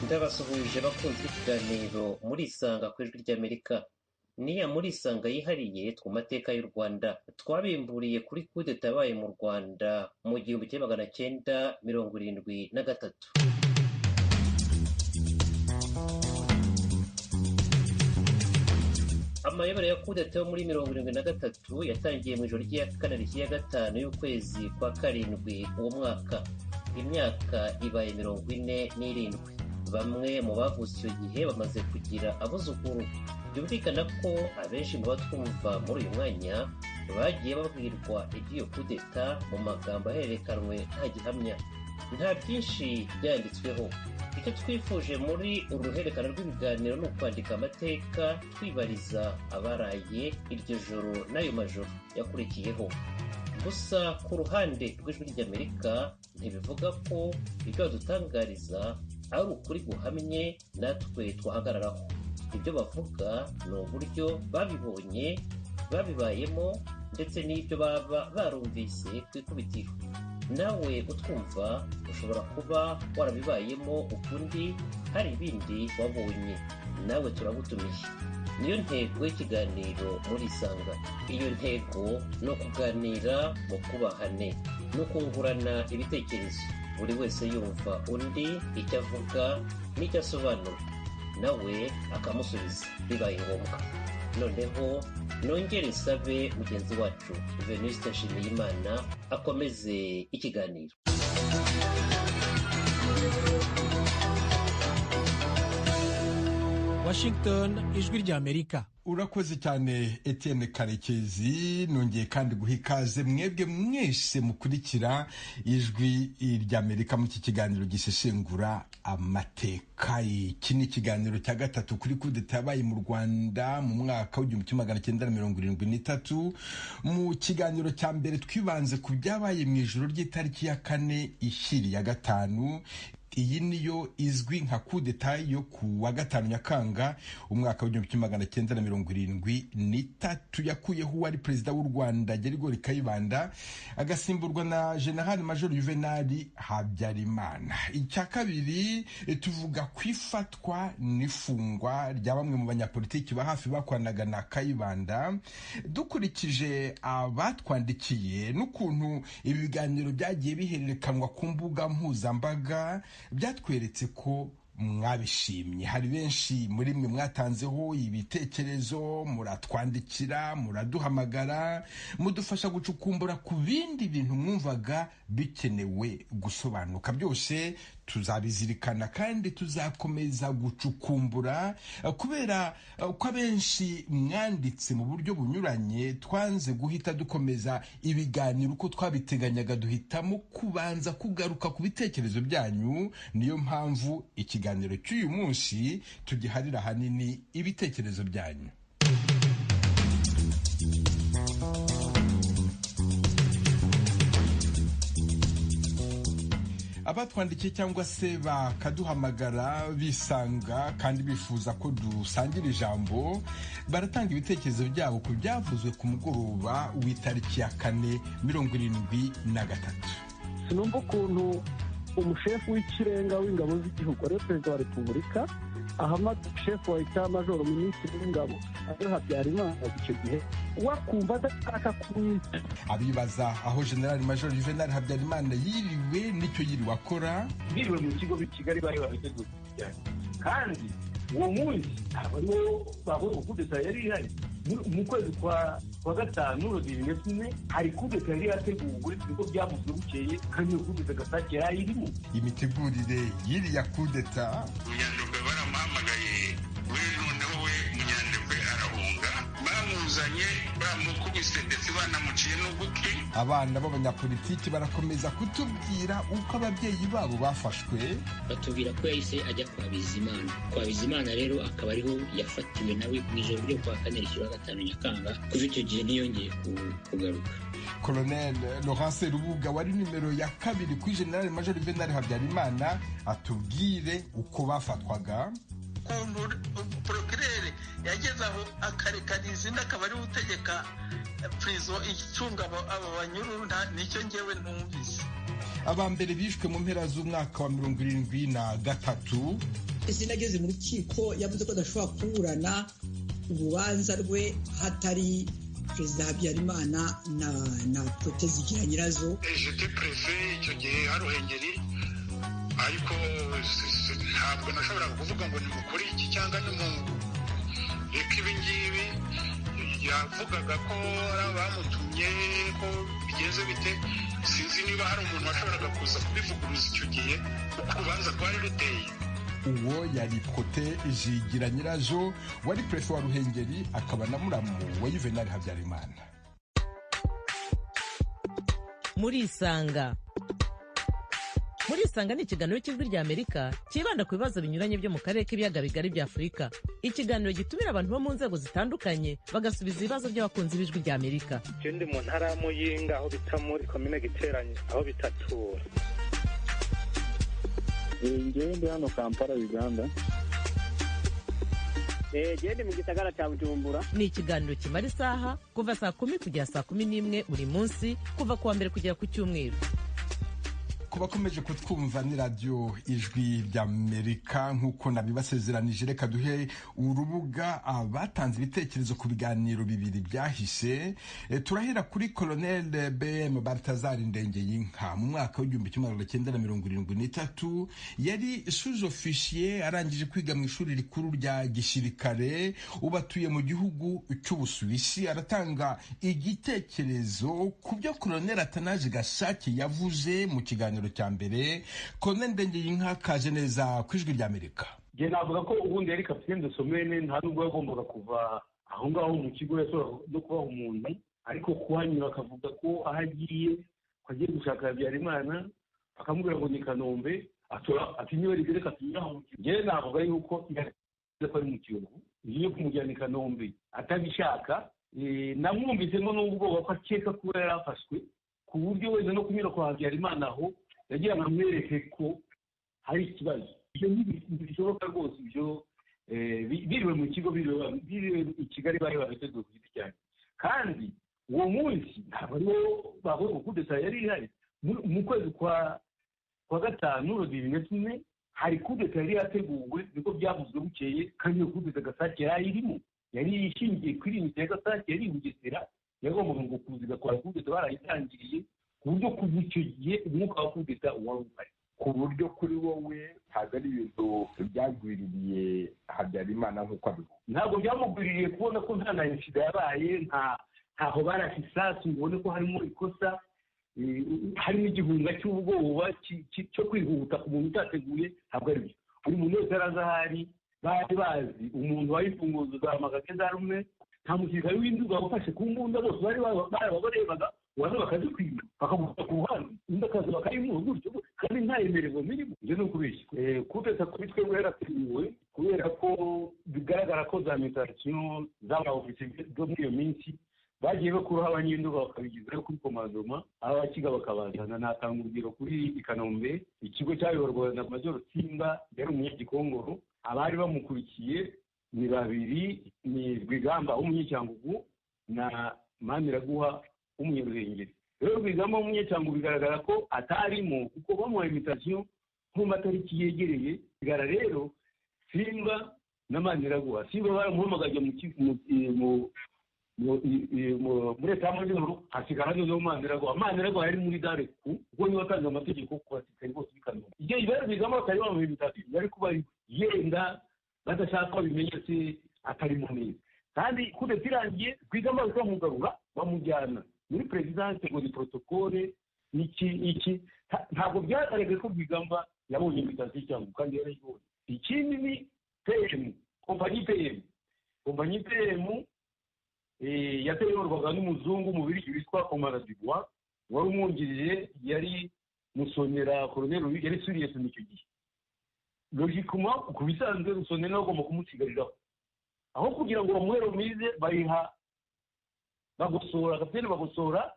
Ndabasuhuje bakunze ikiganiro murisanga ku ijwi ry'Amerika. Ni ya murisanga yihariye ku mateka y'u Rwanda. Twabimburiye kuri kudeta yabaye mu Rwanda mu 1973. Amayobera ya kudeta yo muri 73 yatangiye mu ijoro ry'iya kane rishyira gatanu y'ukwezi kwa karindwi uwo mwaka. Imyaka ibaye 47. Bamwe mu bavutse icyo gihe bamaze kugira abuzukuru. Byumvikana ko abenshi mu batwumva muri uyu mwanya bagiye babwirwa iby'iyo kudeta mu magambo ahererekanwe nta gihamya. Nta byinshi byanditsweho. Icyo twifuje muri uru ruhererekane rw'ibiganiro ni ukwandika amateka twibariza abaraye iryo joro n'ayo majoro yakurikiyeho. Gusa ku ruhande rw'ijwi ry'Amerika ntibivuga ko ibyo badutangariza ari ukuri guhamye natwe twahagararaho. Ibyo bavuga ni uburyo babibonye, babibayemo, ndetse n'ibyo baba barumvise ku ikubitiro. Nawe utwumva ushobora kuba warabibayemo ukundi hari ibindi wabonye. Nawe turagutumiye. Niyo ntego y'ikiganiro murisanga. Iyo ntego ni ukuganira mu kubahane, no kungurana ibitekerezo, buri wese yumva undi icyo avuga n'icyo asobanura, nawe akamusubiza bibaye ngombwa. Noneho nongere nsabe mugenzi wacu Venuste Nshimiyimana akomeze ikiganiro. Washington, ijwi ry'Amerika. Urakoze cyane Etienne Karekezi. Nongeye kandi guha ikaze mwebwe mwese mukurikira ijwi ry'Amerika mu kiganiro gisesengura amateka. Iki ni ikiganiro cya gatatu kuri kudeta yabaye mu Rwanda mu mwaka w'1973. Mu kiganiro cya mbere twibanze ku byabaye mu ijoro ry'itariki ya 4 ishyiri ya 5. Iyi niyo izwi nka kudeta yo ku wa 5 Nyakanga umwaka w'1973 yakuyeho uwari perezida w'u Rwanda Gerigori Kayibanda agasimburwa na General Major Juvenal Habyarimana. Icya kabiri tuvuga kwifatwa n'ifungwa rya bamwe mu banyapolitiki ba hafi bakwanaga na Kayibanda. Dukurikije abatwandikiye n'ukuntu ibi biganiro byagiye bihererekanwa ku mbuga mpuzambaga, byatweretse ko mwabishimye. Hari benshi muri mwe mwatanzeho ibitekerezo, muratwandikira, muraduhamagara, mudufasha gucukumbura ku bindi bintu mwumvaga bikenewe gusobanuka. Byose tuzabizirikana kandi tuzakomeza gucukumbura, kubera ko abenshi mwanditse mu buryo bunyuranye. Twanze guhita dukomeza ibiganiro uko twabiteganyaga, duhitamo kubanza kugaruka ku bitekerezo byanyu. Niyo mpamvu ikiganiro cy'uyu munsi tugiharira hanini ibitekerezo byanyu. Abatwandikiye cyangwa se bakaduhamagara bisanga kandi bifuza ko dusangira ijambo baratanga ibitekerezo byabo ku byavuzwe ku mugoroba w'itariki ya 4/73. Sinumva ukuntu umushefu w'ikirenga w'ingabo z'igihugu ari perezida wa repubulika ahamagara shefu wa etamajoro minisitiri w'ingabo ari Habyarimana icyo gihe wakumva adashaka kumwita. Abibaza aho General Major Juvenal Habyarimana yiriwe n'icyo yiriwe akora. Biriwe mu kigo b'i Kigali bari babiteguye kandi uwo munsi ntabwo ariwo babona kudeta yari ihari. Mu kwezi kwa 5 2004 hari kudeta yari yateguwe niko byavuzwe bukeye, kandi iyo kudeta Gasake yari irimo. Imitegurire y'iriya kudeta, Munyandekwe baramuhamagaye, we noneho we Munyandekwe arahunga, bamuzanye bamukubise ndetse banamuciye n'ugutwi. Abana b'abanyapolitiki barakomeza kutubwira uko ababyeyi babo bafashwe. Batubwira ko yahise ajya kwa Bizimana. Kwa Bizimana rero akaba ariho yafatiwe nawe mu ijoro ryo kwa 4 rishyira 5 Nyakanga. Kuva icyo gihe ntiyongeye kugaruka. Colonel Laurence Rubuga wari nimero ya 2 kuri General Major Juvenal Habyarimana atubwire uko bafatwaga. Procureur yageze aho akarekana izina akaba ari utegeka prison icunga abo banyururu. Nicyo ngewe numvise. Abambere bishwe mu mpera z'umwaka wa 73 sinageze mu rukiko yavuze ko adashobora kuburana urubanza rwe hatari perezida Habyarimana na Protezi Nyirazo. J'étais préfet icyo gihe ha Ruhengeri, ariko ntabwo nashoboraga kuvuga ngo nimukore iki cyangwa reka ibi ngibi. Yavugaga ko bamutumye ko bigeze bite, sinzi niba hari umuntu washoboraga kuza kubivuguruza icyo gihe uko urubanza rwari ruteye. uwo yari Protezi Nyirazo wari prefe wa Ruhengeri akaba na muramu wa Juvenal Habyarimana. Murisanga ni ikiganiro cy'Ijwi ry'Amerika kibanda ku bibazo binyuranye byo mu karere k'ibiyaga bigari bya Afurika. Ikiganiro gitumira abantu bo mu nzego zitandukanye bagasubiza ibibazo by'abakunzi b'Ijwi ry'Amerika. Je ndi mu ntara ya Muyinga aho bita muri komine Giteranye aho bitatura. Ngewe ndi hano Kampala Uganda. Ndi mu gisagara cya Bujumbura. Ni ikiganiro kimara isaha kuva saa 10 kugera saa 11 buri munsi kuva kuwa mbere kugera ku cyumweru. Kubakomeje kutwumva ni radio Ijwi ry'Amerika nk'uko nabibasezeranije, reka duhe urubuga abatanze ibitekerezo ku biganiro bibiri byahise. Turahera kuri Colonel BM Balthazar Ndengeyinka. Mu mwaka w'1973 yari sous-officier arangije kwiga mu ishuri rikuru rya gisirikare, ubatuye mu gihugu cy'Ubusuwisi. Aratanga igitekerezo ku byo Colonel Atanaje Gashake yavuze mu kiganiro cya mbere. Colonel Ndengeyinka, kaje neza ku Ijwi ry'Amerika. Je navuga ko ubundi yari kapiteni de somene, nta nubwo yagombaga kuva aho ngaho mu kigo, yashobora no kuba umuntu, ariko kuhanyura akavuga ko aho agiye gushaka Habyarimana akamubwira ngo ni Kanombe, ati niba rigereka tunyuraho mu kigo. Je navuga yuko yaje ko ari mu Kiyovu, iyo kumujyana i Kanombe atabishaka. Namwumvisemo n'ubwoba ko akeka kuba yarafashwe, ku buryo wenda no kunyura kwa Habyarimana aho yagira ngo amwereke ko hari ikibazo. Ibyo ntibishoboka rwose. Ibyo biriwe mu kigo, biriwe i Kigali, bari bafite ku giti cyane. Kandi uwo munsi ntabwo ariwo bavuye ku kudeta yari ihari. Mu kwezi kwa gatanu 2004 hari kudeta yari yateguwe, niko byavuzwe bukeye, kandi iyo kudeta Gasake yari irimo, yari ishingiye kuri inite ya Gasake yari i Bugesera, yagombaga ngo kuziga kwa kudeta barayitangiriye, ku buryo kuva icyo gihe umwuka wa kudeta wari uhari. Ku buryo kuri wowe ntabwo ari ibintu byagwiririye Habyarimana nk'uko abivuga? Ntabwo byamugwiririye kubona ko nta na insida yabaye, ntaho barashe isasu ngo ubone ko harimo ikosa, harimo igihunga cy'ubwoba cyo kwihuta ku muntu utateguye. Ntabwo ari byo. Buri muntu wese araza ahari, bari bazi umuntu wayifunguzo za magazine rumwe, nta musirikare w'induga ufashe ku mbunda, bose bari barebaga, waza bakazikwiba bakamuta ku ruhande, undi akaza bakayimuha gutyo, kandi nta yemererwa mirimo. Ibyo ni ukubeshya. Kudeta kuri twebwe yarateguwe kubera ko bigaragara ko za mitasiyo z'abaofisiye zo muri iyo minsi bagiye bakuraho abanyenduga bakabigizaho kuri komandoma, abakiga bakabazana. Natanga urugero kuri i Kanombe, ikigo cyayoborwaga na Major Simba, yari umunyagikongoro. Abari bamukurikiye ni babiri, ni Rwigamba w'umunyacyangugu na Maniraguha w'umunyaruhengeri. Rero Rwigamba w'umunyacyangugu bigaragara ko atarimo, kuko bamuhaye invitation mu matariki yegereye. Bigara rero Simba na Maniraguha, Simba baramuhamagaje muri leta y'amajyaruguru, hasigara noneho Maniraguha yari muri dare kuko niwe watanze amategeko ku basirikare bose b'i Kanombe. Igihe ibara Rwigamba batari bamuha invitation, yari kuba yenda badashaka ko bimenya se atari mu neza. Kandi kudeta irangiye Rwigamba bakamugarura bamujyana muri presidence ngo ni protocole iki. Ntabwo byagaragaye ko Rwigamba yabonye invitation cyangwa kandi yarayibonye. Ikindi ni PM, kompanyi PM yateyorwaga n'umuzungu mu Bubiligi witwa Omar Dubois, wari umwungirije yari Musonera, Colonel yari Suriye mu icyo gihe. Logiquement ku bisanzwe Musonera nawe agomba kumusigariraho, aho kugira ngo bamuhe romize bayiha bagosora, kapiteni bagosora,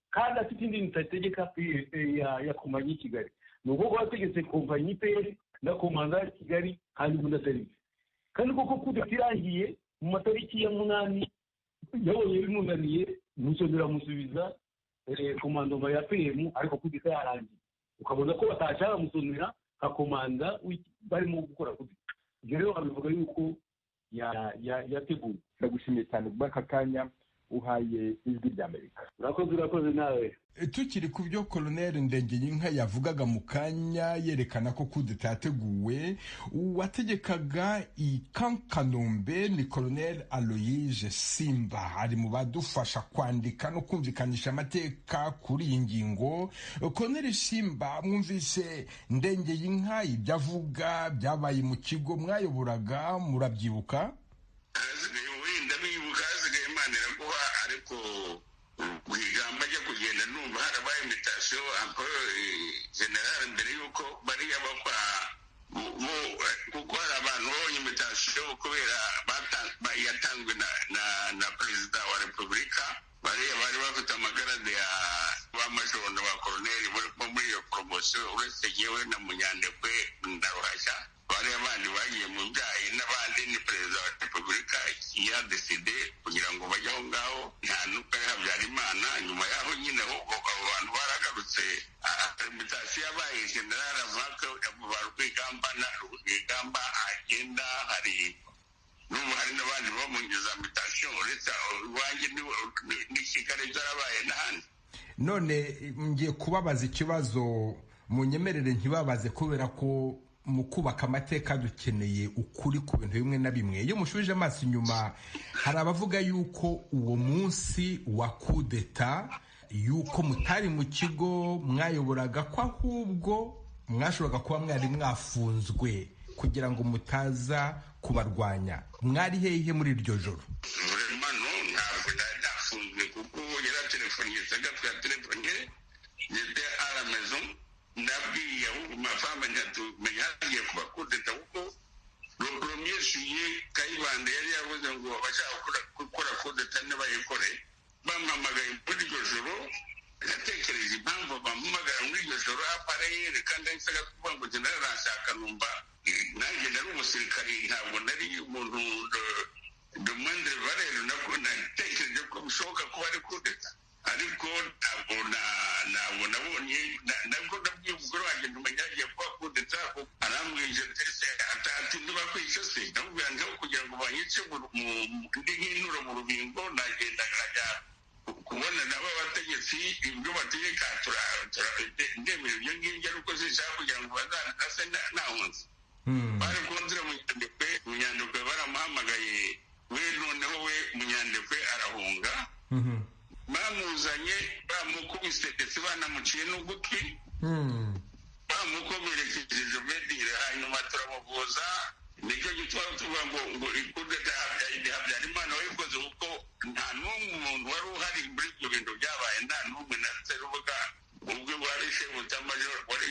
kandi afite indi nitategeka ya kompanyi y'i Kigali. Ni ubwo bategetse kompanyi PM na komanda ya Kigali kandi muri serivisi. Kandi koko kudeta irangiye mu matariki ya 8 yabonye bimunaniye, Musonera musubiza komandoma ya PM, ariko kudeta yarangiye ukabona ko batashaka Musonera nka komanda barimo gukora kudeta. ibyo rero babivuga yuko yateguwe. ndagushimiye cyane kuba aka kanya uhaye ijwi ry'Amerika. urakoze nawe. Tukiri ku byo Colonel Ndengeyinka yavugaga mu kanya yerekana ko kudeta yateguwe, uwategekaga i Kanombe ni Colonel Aloyse Simba, ari mu badufasha kwandika no kumvikanisha amateka kuri iyi ngingo. Colonel Simba, mwumvise Ndengeyinka ibyo avuga byabaye mu kigo mwayoboraga, murabyibuka? ndabibuka, hasigaye Imana iraguha, ariko kugamba ajya kugenda numva harabaye imitasiyo general mbere y'uko bariya bakwa kuko hari abantu babonye imitasiyo kubera yatanzwe na perezida wa repubulika. bariya bari bafite amagarade ya b'amajoro na ba koroneri bo muri iyo poromosiyo, uretse yewe na Munyandekwe na Ruhashya. bariya bandi bagiye mu byayi n'abandi ni perezida wa repubulika yadeside kugira ngo bajye aho ngaho, nta n'ubwo ari Habyarimana. nyuma yaho nyine ahubwo abo bantu baragarutse, imitasiyo yabaye general avaka ba Rwigamba agenda, hari n'ubu hari n'abandi bamungiza imitasiyo, uretse iwanjye ni Kigali byarabaye n'ahandi. None ngiye kubabaza ikibazo, munyemerere ntibabaze kubera ko mu kubaka amateka dukeneye ukuri ku bintu bimwe na bimwe. Iyo mushubije amaso inyuma, hari abavuga yuko uwo munsi wa kudeta yuko mutari mu kigo mwayoboraga, ko ahubwo mwashoboraga kuba mwari mwafunzwe kugira ngo mutaza kubarwanya. Mwari hehe muri iryo joro? ntabwo nafunzwe kuko yaratelefoniye sagatwa telefone yede à la maison. nabwiye ahubwo mafamba ntatumenya hagiye kuba kudeta kuko le premier juillet Kayibanda yari yavuze ngo abashaka gukora kudeta ntibayikore. bampamagaye muri iryo joro, natekereje impamvu bampamagara muri iryo joro apareye kandi nsaga kuvuga ngo general arashaka, numva nanjye nari umusirikari, ntabwo nari umuntu de moindre valeur. natekereje ko bishoboka kuba ari kudeta, ariko ntabwo nabonye, nabwo nabwiye umugore wanjye ntumenya agiye kuba kudeta, arambwije ndetse atati ntibakwica se. ndamubwira ntiho kugira ngo banyice ndi nk'intura mu rubingo, nagenda nkajya kubona nabo abategetsi ibyo bategeka, ndemera ibyo ngibyo, ariko sinshaka kugira ngo bazanase nahunze. bari kunzira Munyandekwe baramuhamagaye, we noneho we Munyandekwe arahunga. bamuzanye bamukubise ndetse banamuciye n'ugutwi, bamukomerekeje medire, hanyuma turamuvuza. nicyo gitwara tuvuga ngo ikudeta Habyarimana wayikoze kuko nta n'umwe umuntu wari uhari muri ibyo bintu byabaye, nta n'umwe na serubuga ubwo wari shebutamajoro, wari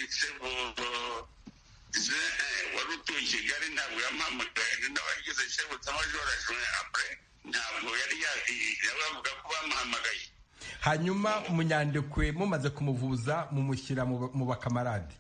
wari utuye i Kigali, ntabwo yamuhamagaye. n'abagize shebutamajoro ajuye apure, ntabwo yari yabavuga ko bamuhamagaye. Hanyuma Munyandekwe mumaze kumuvuza mumushyira mu bakamarade?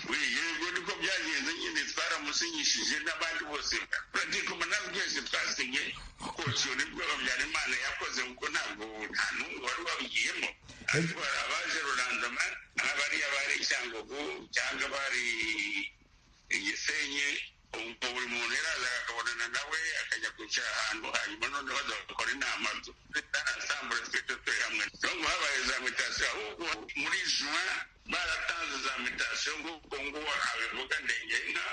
yego niko byagenze nyine, twaramusinyishije n'abandi bose, pratikoma na twese twasinye kosiyo nibwo Habyarimana yakoze, kuko ntabwo nta n'umwe wari wabigiyemo. ariko hari abaje rurandama, abariya bari Cyangugu cyangwa bari Gisenyi, ubwo buri muntu yarazaga akabonana nawe akajya kwicara ahantu, hanyuma noneho bagakora inama asambura twese turi hamwe. nubwo habaye za mitasiyo, ahubwo muri juin baratanze za mitasiyo nk'uko nguwo abivuga Ndengeyinka.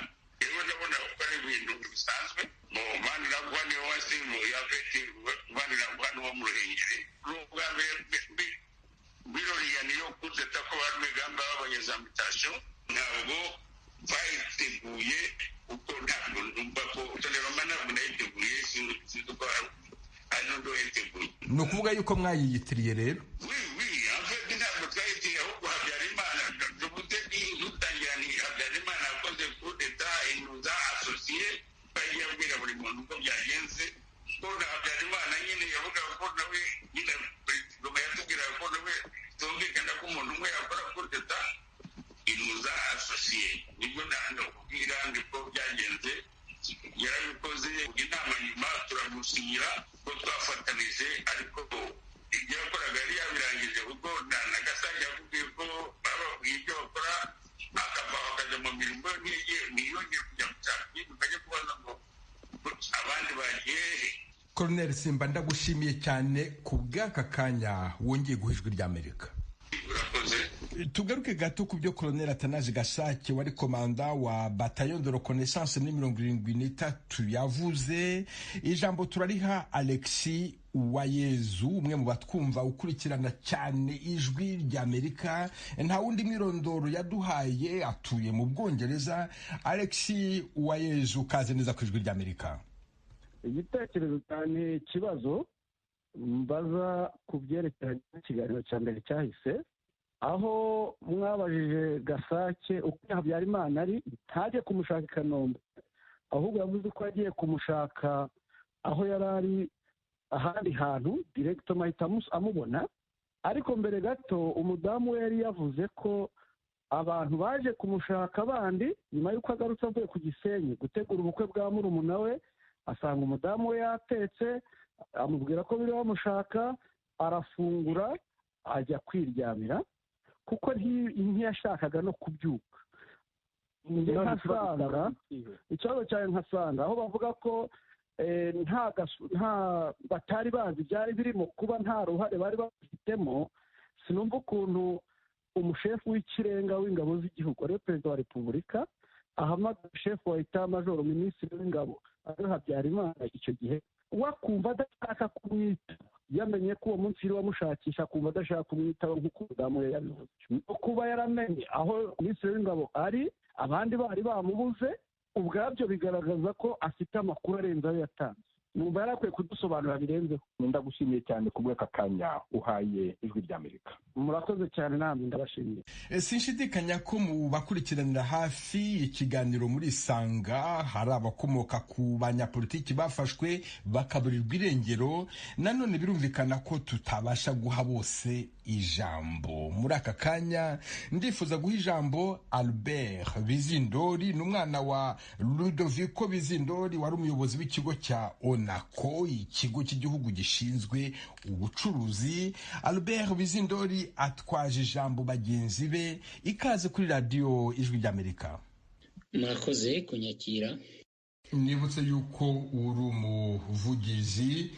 yewe ndabona ko ari ibintu bisanzwe. Maniragwa niwe wasimbuye Aveti, Maniragwa niwo mu Ruhengeri. n'ubwa biroriya niyo kudeta ko bari Rwigamba babonye za mitasiyo, ntabwo bayiteguye kuko ntabwo numva ko Toleroma ntabwo nayiteguye, sinzi ko ari n'undi wayiteguye. Ni ukuvuga yuko mwayiyitiriye rero? Aveti ntabwo twayitiriye, ahubwo Habyarimana dufite dutangira ni Habyarimana yakoze kudeta, inuza asosiye, bagiye abwira buri muntu uko byagenze, ko na Habyarimana nyine yavuga ko nawe nyine Goma yatubwiraga ko nawe tumvikana ko umuntu umwe yakora kudeta, inuza asosiye. nibwo ndakubwira niko byagenze, yarabikoze. inama nyuma turamusinyira ko twafatanije, ariko ibyo yakoraga yari yabirangije kuko nagasage yakubwiye ko bababwiye ibyo bakora, akava bakajya mu mirimo ntiyongeye kujya gushaka ibintu, ukajya kubaza Colonel Simba ndagushimiye cyane ku bw'aka kanya wongeye guha Ijwi ry'Amerika. Tugaruke gato ku byo Colonel Atanazi Gasake wari komanda wa Bataillon de Reconnaissance muri 73 yavuze. Ijambo turariha Alexis Uwayezu, umwe mu batwumva ukurikirana cyane Ijwi ry'Amerika. Nta wundi mwirondoro yaduhaye, atuye mu Bwongereza. Alexis Uwayezu, kaze neza ku Ijwi ry'Amerika. Igitekerezo cyane ikibazo mbaza ku byerekeranye n'ikiganiro cya mbere cyahise, aho mwabajije Gasake uko Habyarimana ari, ntajye kumushaka i Kanombe, ahubwo yavuze ko agiye kumushaka aho yari ari ahandi hantu direkito mahita amubona. Ariko mbere gato umudamu we yari yavuze ko abantu baje kumushaka bandi nyuma y'uko agarutse avuye ku Gisenyi gutegura ubukwe bwa murumuna we, asanga umudamu we yatetse, amubwira ko biri bamushaka, arafungura ajya kwiryamira kuko ntiyashakaga no kubyuka. Nkasanga ikibazo cyawe, nkasanga aho bavuga ko batari bazi byari birimo kuba nta ruhare bari babifitemo, sinumva ukuntu umushefu w'ikirenga w'ingabo z'igihugu ari perezida wa repubulika ahamagara shefu wa eta majoro minisitiri w'ingabo ari Habyarimana icyo gihe wakumva adashaka kumwita, yamenye ko uwo munsi yari wamushakisha akumva adashaka kumwitaho nk'uko umudamu we yabivuze. No kuba yaramenye aho minisitiri w'ingabo ari abandi bari bamubuze, ubwabyo bigaragaza ko afite amakuru arenze ayo yatanze. Numva yari akwiye kudusobanura birenzeho. Ndagushimiye cyane ku bw'aka kanya uhaye Ijwi ry'Amerika. Murakoze cyane, namwe ndabashimiye. Sinshidikanya ko mu bakurikiranira hafi ikiganiro muri Sanga hari abakomoka ku banyapolitiki bafashwe bakaburirwa irengero. Nanone birumvikana ko tutabasha guha bose ijambo. Muri aka kanya ndifuza guha ijambo Albert Bizindori, n'umwana wa Ludovico Bizindori wari umuyobozi w'ikigo cya ONACO, ikigo cy'igihugu gishinzwe ubucuruzi. Albert Bizindori atwaje ijambo bagenzi be. Ikaze kuri radio Ijwi ry'Amerika. Murakoze kunyakira. Nibutse yuko uri umuvugizi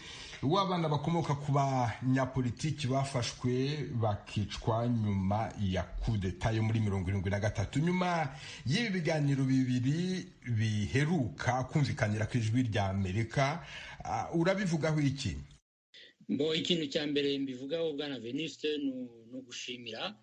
w'abana bakomoka ku banyapolitiki bafashwe bakicwa nyuma ya kudeta yo muri 73. Nyuma y'ibi biganiro bibiri biheruka kumvikanira ku Ijwi ry'Amerika, urabivugaho iki? Ikintu cya mbere mbivugaho bwana Venuste ni ugushimira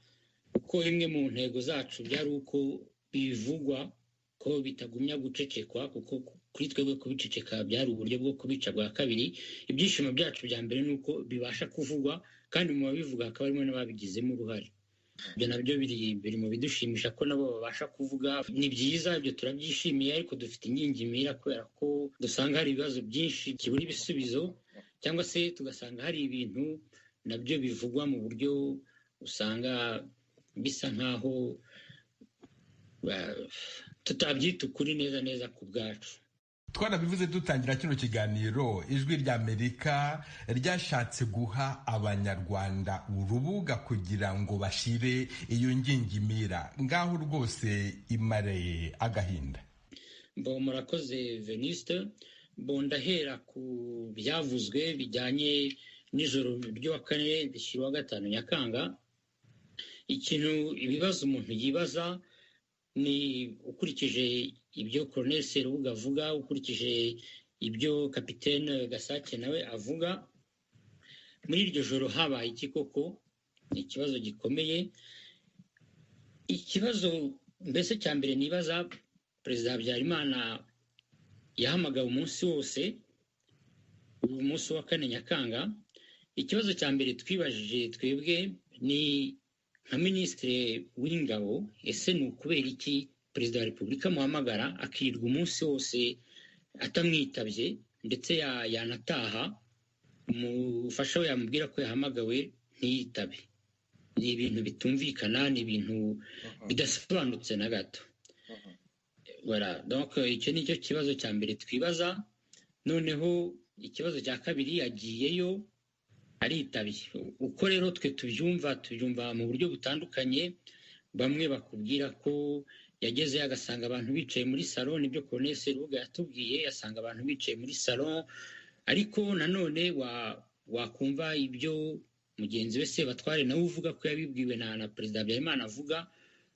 kuko imwe mu ntego zacu byari uko bivugwa, ko bitagumya gucecekwa, kuko kuri twebwe kubiceceka byari uburyo bwo kubica bwa kabiri. Ibyishimo byacu bya mbere ni uko bibasha kuvugwa, kandi mu babivuga hakaba harimo n'ababigizemo uruhare. Ibyo nabyo biri mu bidushimisha ko nabo babasha kuvuga. Ni byiza, ibyo turabyishimiye, ariko dufite ingingimira kubera ko dusanga hari ibibazo byinshi kibura ibisubizo, cyangwa se tugasanga hari ibintu nabyo bivugwa mu buryo usanga bisa nkaho tutabyita ukuri neza ku bwacu. Twarabivuze dutangira kino kiganiro, Ijwi ry'Amerika ryashatse guha abanyarwanda urubuga kugira ngo bashire iyo ngingimira. Ngaho rwose imare agahinda. Murakoze Venuste. Ndahera ku byavuzwe bijyanye n'ijoro ry'uwa kane rishyira uwa gatanu Nyakanga. Ibibazo umuntu yibaza ni ukurikije ibyo Colonel Serubuga avuga, ukurikije ibyo Kapitene Gasake nawe avuga, muri iryo joro habaye iki koko? Ni ikibazo gikomeye. Ikibazo mbese cya mbere nibaza, Perezida Habyarimana yahamagawe umunsi wose, uyu munsi wa kane Nyakanga. Ikibazo cya mbere twibajije twebwe ni nka Minisitiri w'Ingabo, ese ni ukubera iki Perezida wa Repubulika amuhamagara akirirwa umunsi wose atamwitabye, ndetse yanataha umufasha we yamubwira ko yahamagawe ntiyitabe? Ni ibintu bitumvikana, ni ibintu bidasobanutse na gato. Donc icyo ni cyo kibazo cya mbere twibaza. Noneho ikibazo cya kabiri, yagiyeyo aritabye. Uko rero twe tubyumva mu buryo butandukanye. Bamwe bakubwira ko yagezeyo agasanga abantu bicaye muri salon, nibyo Colonel Serubuga yatubwiye, asanga abantu bicaye muri salon, ariko nanone wakumva ibyo mugenzi we Sebatware nawe uvuga ko yabibwiwe na Perezida Habyarimana avuga,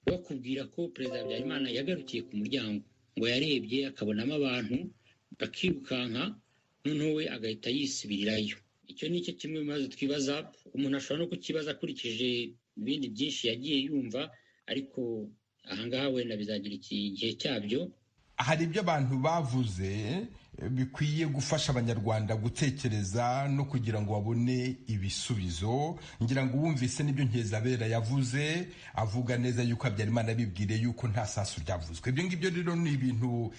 bakubwira ko Perezida Habyarimana yagarukiye ku muryango ngo yarebye akabonamo abantu bakirukanka, noneho we agahita yisubirirayo. Icyo ni cyo kimwe mu bibazo twibaza, umuntu ashobora no kukibaza akurikije ibindi byinshi yagiye yumva, ariko ahangaha wenda bizagira igihe cyabyo. Hari ibyo abantu bavuze bikwiye gufasha abanyarwanda gutekereza no kugira ngo babone ibisubizo. Ngira ngo wumvise n'ibyo Nkezabera yavuze, avuga neza yuko Habyarimana bibwire yuko nta sasu ryavuzwe. Ibyo ngibyo rero ni ibintu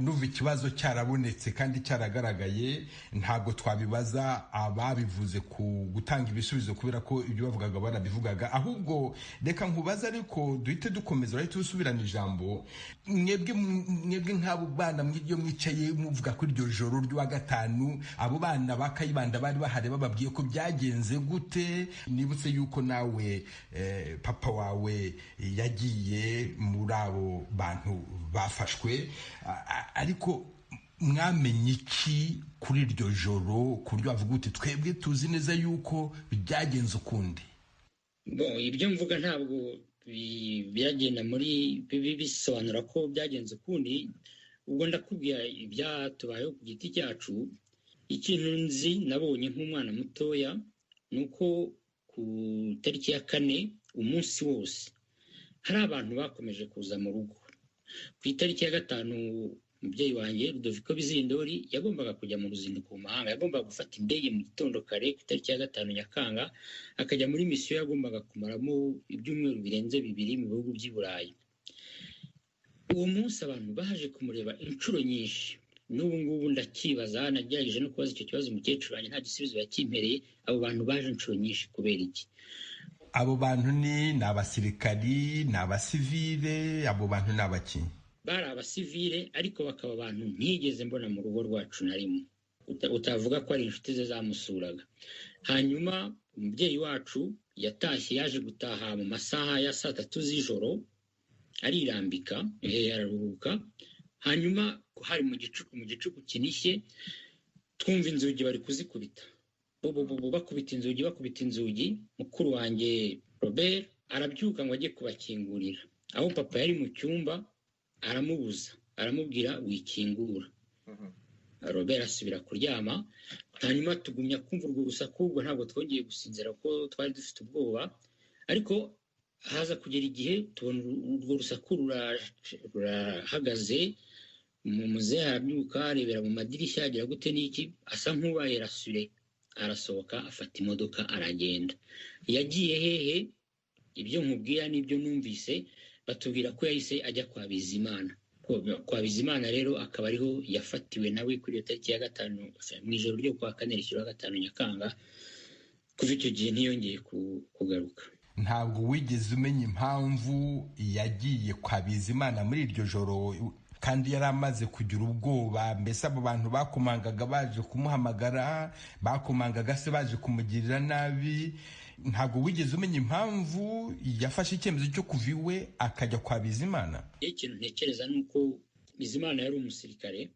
nuva ikibazo cyarabonetse kandi cyaragaragaye, ntabwo twabibaza ababivuze ku gutanga ibisubizo kubera ko ibyo bavugaga barabivugaga. Ahubwo reka nkubaza, ariko duhite dukomeza, urahita usubirana ijambo. Mwebwe nk'abo bana mw'iryo mwicaye muvuga kuri iryo joro ry'uwa gatanu, abo bana ba Kayibanda bari bahari, bababwiye ko byagenze gute? Nibutse yuko nawe papa wawe yagiye muri abo bantu bafashwe, ariko mwamenye iki kuri iryo joro ku buryo bavuga uti twebwe tuzi neza yuko byagenze ukundi? Ibyo mvuga ntabwo biragenda muri bisobanura ko byagenze ukundi. Ubwo ndakubwira ibyatubayeho ku giti cyacu. Ikintu nzi nabonye nk'umwana mutoya ni uko ku itariki ya 4 umunsi wose hari abantu bakomeje kuza mu rugo. Ku itariki ya 5 umubyeyi wanjye Rudoviko Bizindori yagombaga kujya mu ruzinduko mu mahanga, yagombaga gufata indege mu gitondo kare ku itariki ya 5 Nyakanga akajya muri misiyo yagombaga kumaramo ibyumweru birenze 2 mu bihugu by'i Burayi. Uwo munsi abantu baje kumureba inshuro nyinshi. N'ubu ngubu ndakibaza, nagerageje no kubaza icyo kibazo umukecuru wanjye, nta gisubizo yakimpereye. Abo bantu baje inshuro nyinshi kubera iki? Abo bantu ni abasirikari, ni abasivile, abo bantu ni abaki? Bari abasivile, ariko bakaba abantu ntigeze mbona mu rugo rwacu na rimwe. Utavuga ko ari inshuti ze zamusuraga. Hanyuma umubyeyi wacu yatashye, yaje gutaha mu masaha ya 3 z'ijoro, arirambika, araruhuka. Hanyuma hari mu gicuku kinishye, twumva inzugi bari kuzikubita, bakubita inzugi. Mukuru wanjye Robert arabyuka ngo ajye kubakingurira. Aho papa yari mu cyumba aramubuza, aramubwira wikingura. Robert asubira kuryama. Hanyuma tugumya kumva urwo rusaku, ubwo ntabwo twongeye gusinzira ko twari dufite ubwoba. Ariko haza kugera igihe tubona urwo rusaku rurahagaze. Muzehe arabyuka, arebera mu madirishya, agira gute n'iki, asa nk'ubaye rasure, arasohoka afata imodoka aragenda. Yagiye hehe? Ibyo nkubwira n'ibyo numvise, batubwira ko yahise ajya kwa Bizimana. Kwa Bizimana rero akaba ariho yafatiwe nawe kuri iyo tariki ya 5 mu ijoro ryo kwa 4 rishyira 5 Nyakanga. Kuva icyo gihe ntiyongeye kugaruka. Ntabwo wigeze umenya impamvu yagiye kwa Bizimana muri iryo joro, kandi yari amaze kugira ubwoba? Mbese abo bantu bakomangaga baje kumuhamagara, bakomangaga se baje kumugirira nabi? Ntabwo wigeze umenya impamvu yafashe icyemezo cyo kuva iwe akajya kwa Bizimana? Ikintu ntekereza ni uko Bizimana yari umusirikare,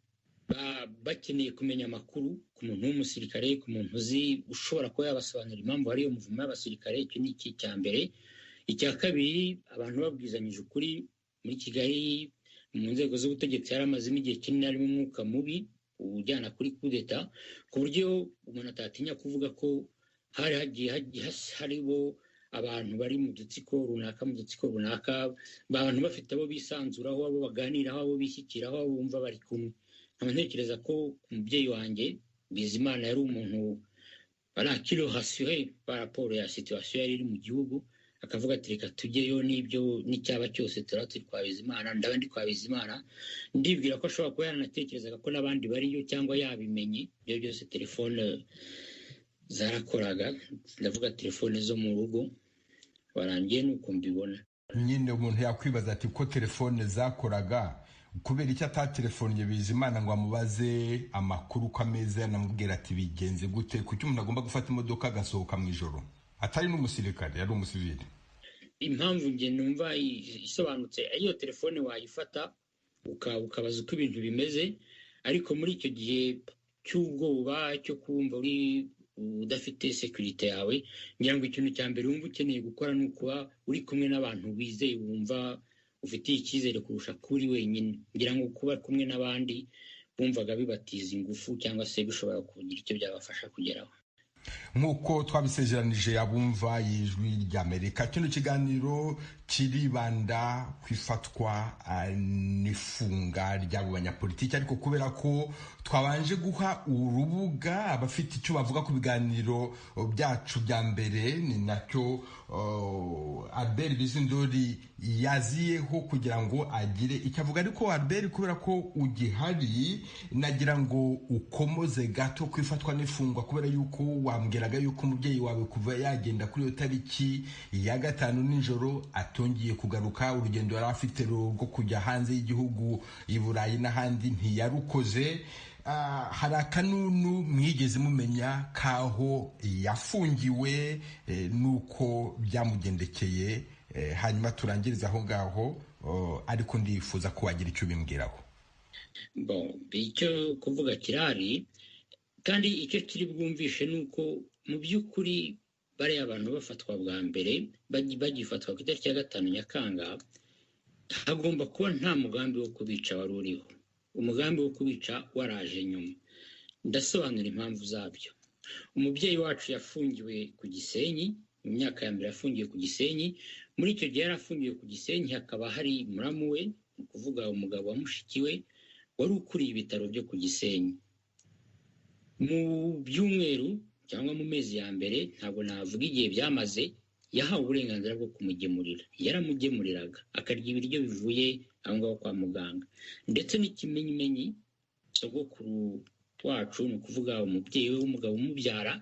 bakeneye kumenya amakuru ku muntu w'umusirikare, ku muntu uzi ushobora kuba yabasobanurira impamvu hariyo muvumo y'abasirikare. Icyo ni icya mbere. Icya kabiri, abantu babwizanyije ukuri. Muri Kigali mu nzego z'ubutegetsi yari amazemo igihe kinini harimo umwuka mubi ujyana kuri kudeta, ku buryo umuntu atatinya kuvuga ko hari hagiye hariho abantu bari mu dutsiko runaka, abantu bafite abo bisanzuraho, abo baganiraho, abo bishyikiraho, abo bumva bari kumwe. Nkaba ntekereza ko umubyeyi wanjye Bizimana yari umuntu barakiro rassuré par rapport ya situation yari iri mu gihugu, akavuga ati reka tujyeyo n'ibyo n'icyaba cyose turi kwa Bizimana. Ndaba ndi kwa Bizimana, ndibwira ko ashobora kuba yaranatekerezaga ko n'abandi bariyo cyangwa yabimenye. Ibyo byose telefone zarakoraga, ndavuga telefone zo mu rugo, warangiye nuko mbibona. Nyine umuntu yakwibaza ati ko telefone zakoraga, kubera icyo atatelefoniye Bizimana ngo amubaze amakuru ko ameze, anamubwira ati bigenze gute? Kuki umuntu agomba gufata imodoka agasohoka mu ijoro? Atari n'umusirikare, yari umusivili. impamvu nge numva isobanutse iyo telefone wayifata ukabaza uko ibintu bimeze, ariko muri icyo gihe cy'ubwoba cyo kumva uri udafite security yawe, ngira ngo ikintu cya mbere wumva ukeneye gukora ni ukuba uri kumwe n'abantu wizeye, wumva ufitiye icyizere kurusha kuri wenyine. Ngira ngo kuba kumwe n'abandi bumvaga bibatiza ingufu cyangwa se bishobora kugira icyo byabafasha kugeraho. nk'uko twabisezeranije abumva y'Ijwi ry'Amerika, kino kiganiro kiribanda ku ifatwa n'ifunga ry'abo banyapolitiki, ariko kubera ko twabanje guha urubuga abafite icyo bavuga ku biganiro byacu bya mbere, ni nacyo Albert Bizindori yaziyeho kugira ngo agire icyo avuga. Ariko Albert, kubera ko ugihari, nagira ngo ukomoze gato ku ifatwa n'ifungwa, kubera yuko wambwiraga yuko umubyeyi wawe kuva yagenda kuri iyo tariki ya 5 nijoro atongeye kugaruka. Urugendo yari afite rwo kujya hanze y'igihugu, i Burayi n'ahandi, ntiyarukoze. Hari akanunu mwigeze mumenya kaho yafungiwe nuko byamugendekeye, hanyuma turangiriza aho ngaho, ariko ndifuza ko wagira icyo ubimbwiraho. Icyo kuvuga kirari, kandi icyo kiri bwumvishe ni uko mu by'ukuri bariya abantu bafatwa bwa mbere, bagifatwa ku itariki ya 5 Nyakanga, hagomba kuba nta mugambi wo kubica wari uriho. Umugambi wo kubica waraje nyuma. Ndasobanura impamvu zabyo. Umubyeyi wacu yafungiwe ku Gisenyi, mu myaka ya mbere yafungiwe ku Gisenyi. Muri icyo gihe yarafungiwe ku Gisenyi, hakaba hari muramu we, ni ukuvuga umugabo wa mushiki we, wari ukuriye ibitaro byo ku Gisenyi. Mu byumweru cyangwa mu mezi ya mbere, ntabwo navuga igihe byamaze, yahawe uburenganzira bwo kumugemurira. Yaramugemuriraga, akarya ibiryo bivuye aho ngaho kwa muganga. Ndetse n'ikimenyimenyi, sogokuru wacu, ni ukuvuga umubyeyi we w'umugabo umubyara,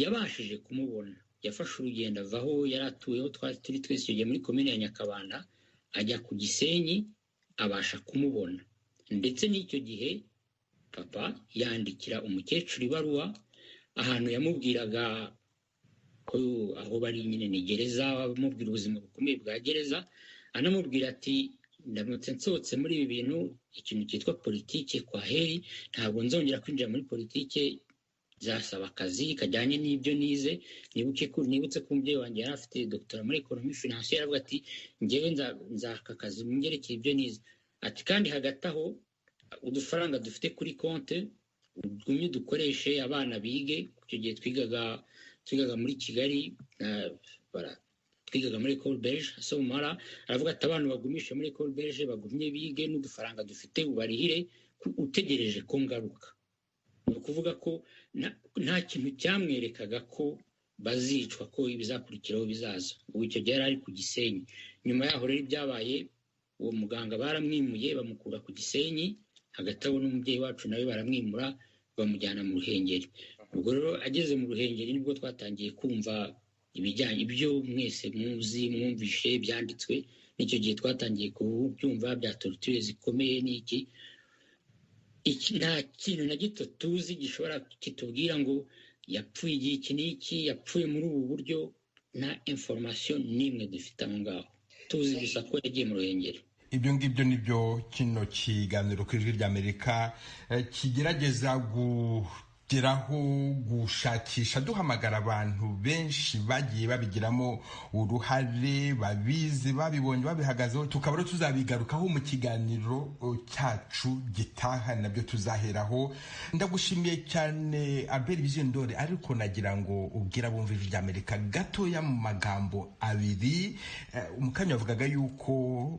yabashije kumubona. Yafashe urugendo ava aho yari atuyeho, turi twese icyo gihe muri komine ya Nyakabanda, ajya ku Gisenyi, abasha kumubona. Ndetse n'icyo gihe papa yandikira umukecuru ibaruwa, ahantu yamubwiraga ko aho bari nyine ni gereza, amubwira ubuzima bukomeye bwa gereza, anamubwira ati ndamutse nsohotse muri ibi bintu, ikintu cyitwa politike kwa heri, ntabwo nzongera kwinjira muri politike, zasaba akazi kajyanye n'ibyo nize. Nibutse ko umubyeyi wanjye yari afite doctora muri economie financière, aravuga ati njyewe nzaka akazi mu byerekeye ibyo nize. Ati kandi hagati aho udufaranga dufite kuri konte ugumye dukoreshe abana bige. Icyo gihe twigaga muri Kigali, twigaga muri École Belge Somara, aravuga ati abantu bagumishe muri École Belge bagumye bige, n'udufaranga dufite ubarihire utegereje ko ngaruka. Ni ukuvuga ko nta kintu cyamwerekaga ko bazicwa, ko ibizakurikiraho bizaza. Ubu icyo gihe yari ari ku Gisenyi. Nyuma yaho rero ibyabaye, uwo muganga baramwimuye bamukura ku Gisenyi, hagati aho n'umubyeyi wacu nawe baramwimura bamujyana mu Ruhengeri. Ubwo rero ageze mu Ruhengeri nibwo twatangiye kumva ibijyanye ibyo mwese muzi mwumvishe byanditswe. N'icyo gihe twatangiye kubyumva bya torture zikomeye. N'iki nta kintu na gito tuzi gishobora kitubwira ngo yapfuye igihe iki n'iki, yapfuye muri ubu buryo. Nta information n'imwe dufite aho ngaho, tuzi gusa ko yagiye mu Ruhengeri. Ibyo ngibyo nibyo kino kiganiro ku Ijwi ry'Amerika kigerageza geraho, gushakisha, duhamagara abantu benshi bagiye babigiramo uruhare, babizi, babibonye, babihagazeho. Tukaba rero tuzabigarukaho mu kiganiro cyacu gitaha, nabyo tuzaheraho. Ndagushimiye cyane Albert Bizindori, ariko nagira ngo ubwira abumva Ijwi ry'Amerika gatoya mu magambo abiri. Umukanya wavugaga yuko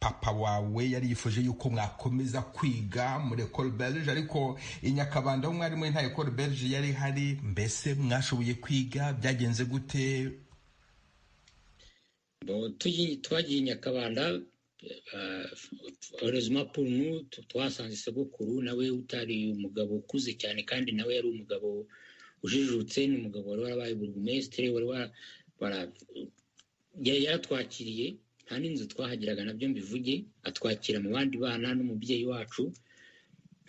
papa wawe yari yifuje yuko mwakomeza kwiga muri École Belge, ariko i Nyakabanda aho mwari muri nta École Belge yari hari. Mbese mwashoboye kwiga, byagenze gute? Twagiye i Nyakabanda, heureusement pour nous, twasanze sogokuru nawe utari umugabo ukuze cyane, kandi nawe yari umugabo ujijutse, ni umugabo wari warabaye burugumesitire, yaratwakiriye. Nta n'inzu twahagiraga, nabyo mbivuge, atwakira mu bandi bana n'umubyeyi wacu.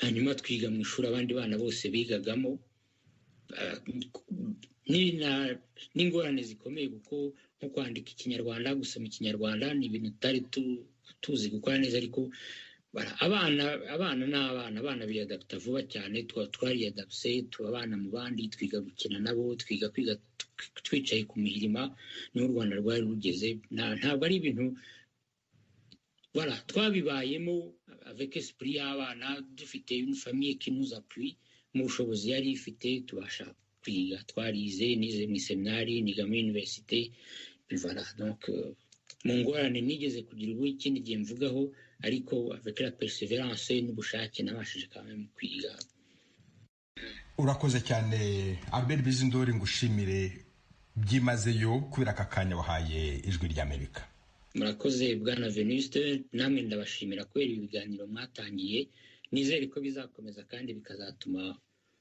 Hanyuma twiga mu ishuri abandi bana bose bigagamo. n'ingorane zikomeye kuko nko kwandika ikinyarwanda, gusoma ikinyarwanda ni ibintu tutari tuzi gukora neza, ariko abana biyadapta vuba cyane. Twariyadapse, tuba abana mu bandi, twiga gukina nabo, twiga twicaye ku mihirima niho u Rwanda rwari rugeze. Ntabwo ari ibintu twabibayemo avec esprit y'abana, dufite une famille qui nous appuie mu bushobozi yari ifite, tubasha kwiga. Twarize, nize mu seminari, niga muri université, donc mu ngorane nigeze kugira ubu ikindi gihe mvugaho, ariko avec la perseverance n'ubushake nabashije kandi kwiga. Urakoze cyane Albert Bizindori, ngushimire byimazeyo kubera aka kanya wahaye Ijwi ry'Amerika. Murakoze Bwana Venuste, namwe ndabashimira kubera ibi biganiro mwatangiye. Nizere ko bizakomeza kandi bikazatuma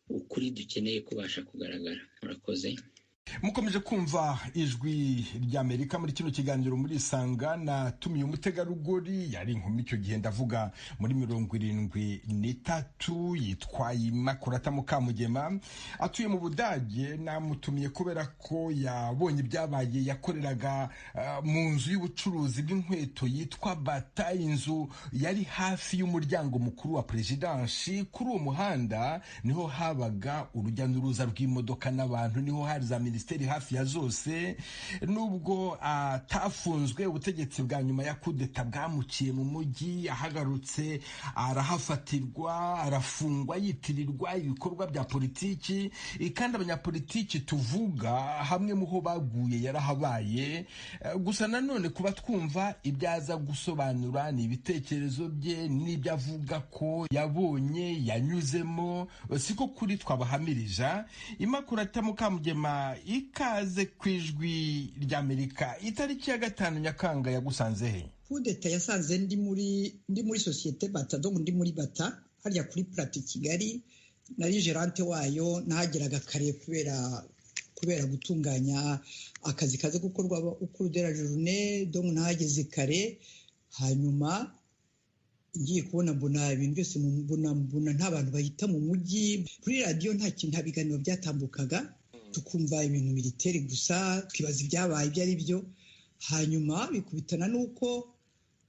ukuri dukeneye kubasha kugaragara. Murakoze. Mukomeje kumva Ijwi ry'Amerika muri kino kiganiro muri Isanga. Natumiye umutegarugori, yari inkumi icyo gihe, ndavuga muri 73, yitwa Imakurata Mukamugema, atuye mu Budage. Namutumiye kubera ko yabonye ibyabaye. Yakoreraga mu nzu y'ubucuruzi bw'inkweto yitwa Bata, inzu yari hafi y'umuryango mukuru wa Perezidansi. Kuri uwo muhanda niho habaga urujya n'uruza rw'imodoka n'abantu, niho hari za minisiteri hafi ya zose. Nubwo atafunzwe, ubutegetsi bwa nyuma ya kudeta bwamuciye mu mujyi, ahagarutse arahafatirwa, arafungwa, yitirirwa ibikorwa bya politiki. Kandi abanyapolitiki tuvuga hamwe muho baguye yarahabaye. Gusa nanone kuba twumva ibyaza gusobanura ni ibitekerezo bye n'ibyo avuga ko yabonye yanyuzemo, siko kuri twabahamirija. Imakurata Mukamugema, ikaze ku Ijwi ry'Amerika. Itariki ya 5 Nyakanga yagusanze he? Kudeta yasanze ndi muri societe Bata, donc ndi muri Bata harya kuri Plate Kigali. Nari gerante wayo, nahageraga kare kubera gutunganya akazi kaze gukorwa ukuru de la journée, donc nahageze kare. Hanyuma ngiye kubona mbona ibintu byose, mbona nta bantu bahita mu mujyi. Kuri radio nta biganiro byatambukaga, tukumva ibintu militeri gusa, twibaza ibyabaye ibyo ari byo. Hanyuma bikubitana nuko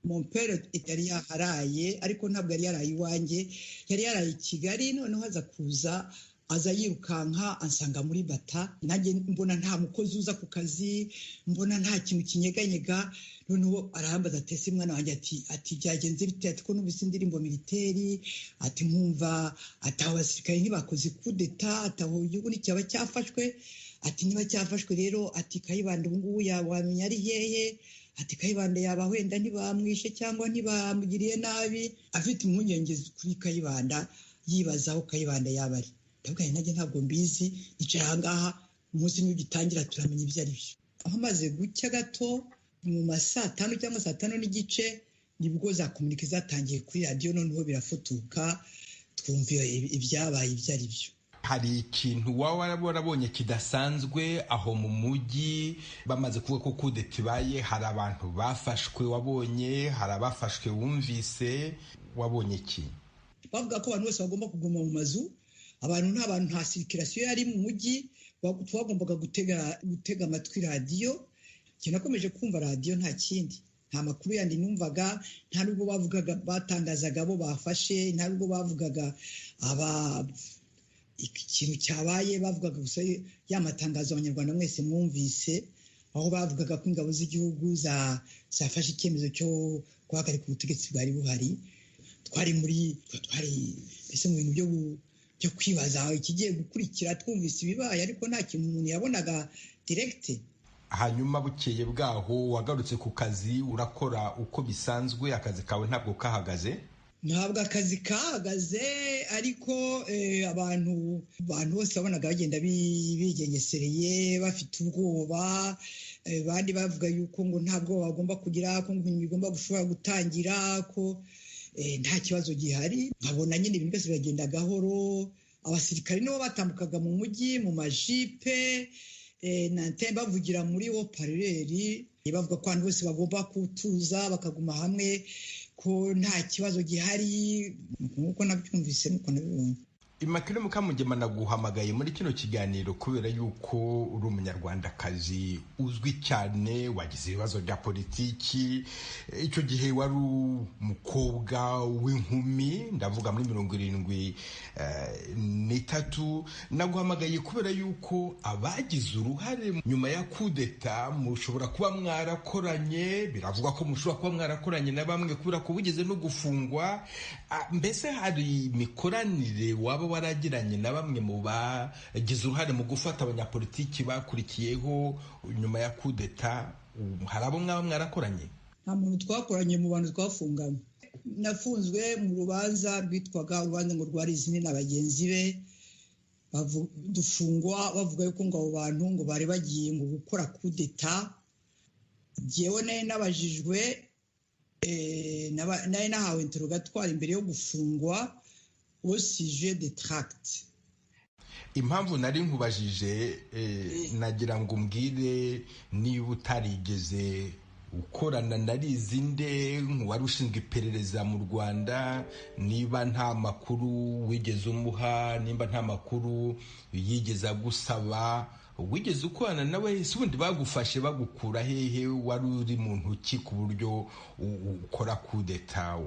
mon père yari yaharaye, ariko ntabwo yari yaraye iwanjye, yari yaraye i Kigali. Noneho aza kuza, aza yirukanka ansanga muri Bata. Nanjye mbona nta mukozi uza ku kazi, mbona nta kintu kinyeganyega. Noneho arahambaza ati ese mwana wanjye, ati byagenze bite? Ati ko numvise indirimbo militeri, ati nkumva ati abasirikare ntibakoze kudeta, ataho igihugu nticyaba cyafashwe. Ati niba cyafashwe rero, ati Kayibanda ubu ngubu wamenya ari hehe? Ati Kayibanda yaba wenda ntibamwishe cyangwa ntibamugiriye nabi. Afite impungenge kuri Kayibanda, yibaza aho Kayibanda yaba ari. Ndabwo nanjye ntabwo mbizi, nicara ahangaha umunsi n'ugitangira turamenya ibyo ari byo. Aho maze gucya gato mu masaa 5 cyangwa saa 5 n'igice, nibwo za komunike zatangiye kuri radio. Noneho birafutuka, twumva ibyabaye ibyo ari byo. Hari ikintu warabonye kidasanzwe aho mu mujyi bamaze kuvuga ko kudeta ibaye? Hari abantu bafashwe wabonye? Hari abafashwe wumvise? Wabonye iki? Bavuga ko abantu bose bagomba kuguma mu mazu. Nta circulation yari mu mujyi, twagombaga gutega amatwi radio. Nakomeje kumva radio, nta kindi, nta makuru yandi numvaga. Nta nubwo bavugaga, batangazaga abo bafashe, nta nubwo bavugaga ikintu cyabaye. Bavugaga gusa ya matangazo abanyarwanda mwese mwumvise, aho bavugaga ko ingabo z'igihugu zafashe icyemezo cyo guhagarika ubutegetsi bwari buhari. Twari mbese mu bintu byo kwibaza ikigiye gukurikira. Twumvise ibibaye, ariko nta kintu umuntu yabonaga direct. Hanyuma bukeye bwaho wagarutse ku kazi, urakora uko bisanzwe. Akazi kawe ntabwo kahagaze? Ntabwo akazi kahagaze, ariko abantu bose babonaga bagenda bigengesereye, bafite ubwoba. Bandi bavuga yuko ngo ntabwo bagomba kugira, ko ibintu bigomba gushobora gutangira, ko nta kibazo gihari. Nkabona nyine ibintu byose biragenda gahoro. Abasirikari nibo batambukaga mu mujyi mu majipe, bavugira muri haut-parleur, bavuga ko abantu bose bagomba kutuza bakaguma hamwe, ko nta kibazo gihari. Nk'uko nabyumvise, nuko nabibonye. Immaculée Mukamugema naguhamagaye muri kino kiganiro kubera yuko uri umunyarwandakazi uzwi cyane, wagize ibibazo bya politiki, icyo gihe wari umukobwa w'inkumi, ndavuga muri 73. Naguhamagaye kubera yuko abagize uruhare nyuma ya kudeta mushobora kuba mwarakoranye, biravugwa ko mushobora kuba mwarakoranye na bamwe kubera ko bugeze no gufungwa. Mbese hari imikoranire waba waragiranye na bamwe mu bagize uruhare mu gufata abanyapolitiki bakurikiyeho nyuma ya kudeta? Hari abo mwaba mwarakoranye? Nta muntu twakoranye mu bantu twafunganywe. Nafunzwe mu rubanza rwitwaga urubanza ngo rwari izindi na bagenzi be, dufungwa bavuga yuko ngo abo bantu ngo bari bagiye ngo gukora kudeta. Jyewe nayo nabajijwe, nayo nahawe interrogatoire imbere yo gufungwa au sujet de tract. Impamvu nari nkubajije nagira ngo umbwire niba utarigeze ukorana na Rizinde wari ushinzwe iperereza mu Rwanda, niba nta makuru wigeze umuha, nimba nta makuru yigeze agusaba, wigeze ukorana nawe? Si ubundi bagufashe bagukura hehe? Wari uri mu ntoki ku buryo ukora kudeta?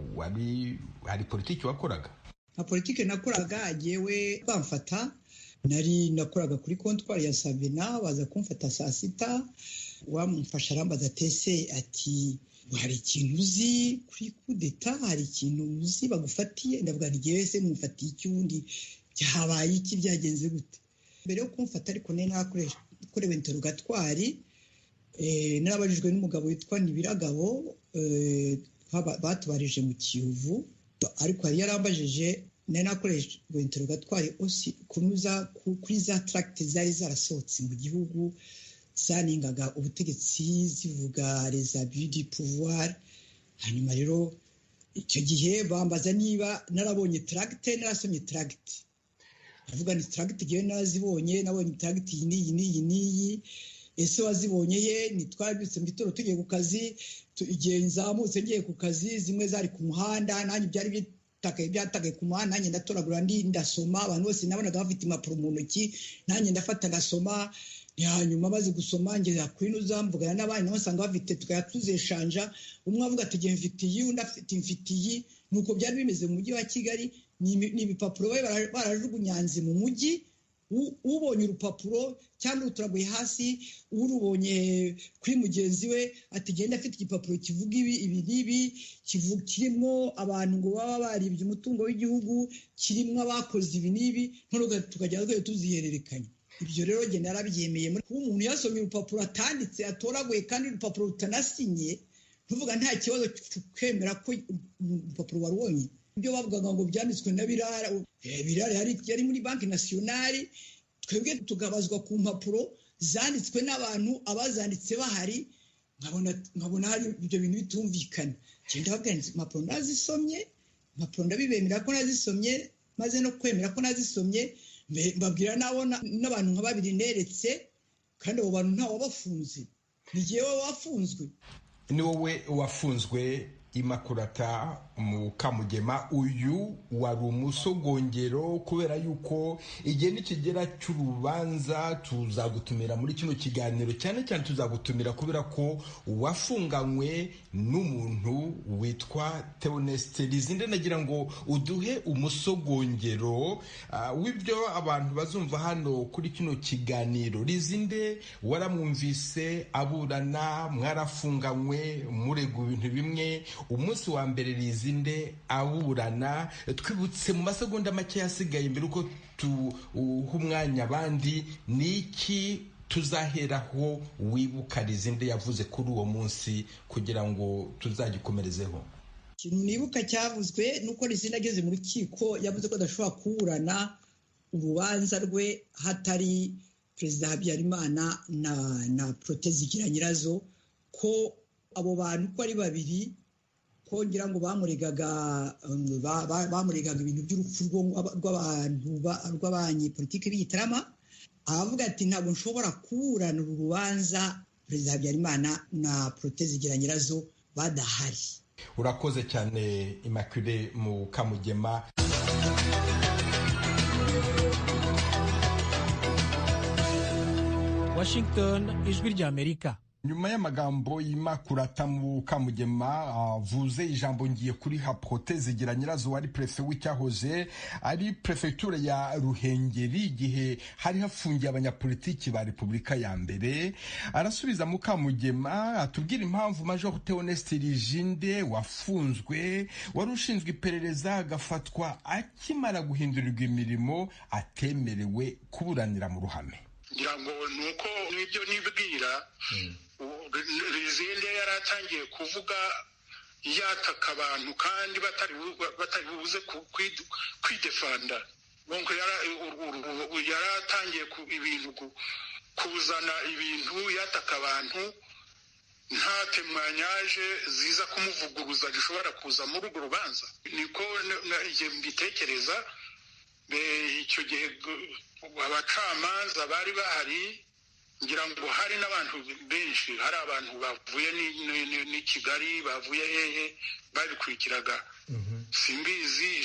Hari politiki wakoraga? Nta politiki nakoraga. Jyewe bamfata, nakoraga kuri kontwari ya Sabina, baza kumfata saa sita, wamufasha arambaza tese ati hari ikintu uzi kuri kudeta, hari ikintu uzi bagufatiye? Ndavuga nti jyewe se mufatiye iki, ubundi byabaye iki, byagenze gute? Mbere yo kumfata ariko nari nakorewe interrogatoire, narabajijwe n'umugabo witwa Nibiragabo, batubarije mu Kiyovu, ariko yari yarambajije, nari nakoreshejwe interrogatoire aussi kunyuza kuri za tract zari zarasohotse mu gihugu zaningaga ubutegetsi, zivuga les abus du pouvoir. Hanyuma rero icyo gihe bambaza niba narabonye tract, narasomye tract. Avuga ni tract gihe nazibonye, nabonye tract iyi n'iyi. Ese wazibonye ye? Nitwabyutse mbitoro tugiye ku kazi, igihe nzamutse ngiye ku kazi, zimwe zari ku muhanda, nanjye byari byatagaye ku muhanda, nanjye ndatoragura ndasoma. Abantu bose nabonaga bafite impapuro mu ntoki, nanjye ndafata ngasoma. Hanyuma maze gusoma ngera kuri nuzamvugana n'abandi nabo usanga bafite, tukaya tuzeshanja, umwe avuga ati ngiye mfite iyi, undi afite mfite iyi. Nuko byari bimeze mu mujyi wa Kigali. Ni ibipapuro barajugunyanze mu mujyi, ubonye urupapuro cyangwa uturaguye hasi, urubonye kuri mugenzi we ati genda afite igipapuro kivuga ibi n'ibi, kirimo abantu ngo baba baribye umutungo w'igihugu, kirimo abakoze ibi n'ibi, none tukajya tuzihererekanya. Ibyo rero njye narabyemeye. Muri kuba umuntu yasomye urupapuro atanditse, atoraguye, kandi urupapuro rutanasinye, ntuvuga nta kibazo kwemera ko urupapuro warubonye. Ibyo bavugaga ngo byanditswe na Birare yari muri Banki Nationale, twebwe tugabazwa ku mpapuro zanditswe n'abantu, abazanditse bahari. Nkabona hari ibyo bintu bitumvikana. Cyenda babwira impapuro nazisomye, impapuro ndabibemera ko nazisomye, maze no kwemera ko nazisomye, mbabwira n'abantu nka babiri neretse, kandi abo bantu ntawe wabafunze. Ni jyewe wafunzwe. Ni wowe wafunzwe, Immaculée Mukamugema. Uyu wari umusogongero, kubera yuko igihe nikigera cy'urubanza tuzagutumira muri kino kiganiro, cyane cyane tuzagutumira kubera ko wafunganywe n'umuntu witwa Theoneste Rizinde. Nagira ngo uduhe umusogongero w'ibyo abantu bazumva hano kuri kino kiganiro. Rizinde waramwumvise aburana, mwarafunganywe murega ibintu bimwe. Umunsi wa mbere Rizinde aburana, twibutse mu masegonda make yasigaye mbere uko tuha umwanya abandi, niki tuzaheraho wibuka Rizinde yavuze kuri uwo munsi kugira ngo tuzagikomerezeho? Ikintu nibuka cyavuzwe nuko Rizinde ageze mu rukiko yavuze ko adashobora kuburana urubanza rwe hatari Perezida Habyarimana na Protais Zigiranyirazo, ko abo bantu ko ari babiri, ko ngira ngo bamuregaga ibintu by'urupfu rw'abanyepolitiki b'igitarama. Avuga ati ntabwo nshobora kuburana uru rubanza Perezida Habyarimana na Protais Zigiranyirazo badahari. Urakoze cyane Immaculée Mukamugema. Washington, ijwi ry'Amerika. nyuma y'amagambo y'Immaculata Mukamugema avuze ijambo ngiye kuri Haprote Zigira Nyirazo wari prefe w'icyahoze ari prefecture ya Ruhengeri igihe hari hafungiye abanyapolitiki ba Repubulika ya mbere, arasubiza Mukamugema atubwira impamvu Major Theoneste Rijinde wafunzwe wari ushinzwe iperereza agafatwa akimara guhindurirwa imirimo atemerewe kuburanira mu ruhame. ngira ngo nuko nibyo nibwira Rizinde yaratangiye kuvuga yataka abantu kandi batari buze kwidefanda. Bonko yaratangiye ibintu kuzana ibintu yataka abantu nta temwanyaje ziza kumuvuguruza gishobora kuza muri urwo rubanza. Niko mbitekereza icyo gihe abacamanza bari bahari, ngira ngo hari n'abantu benshi, hari abantu bavuye ni Kigali bavuye hehe babikurikiraga. Simbizi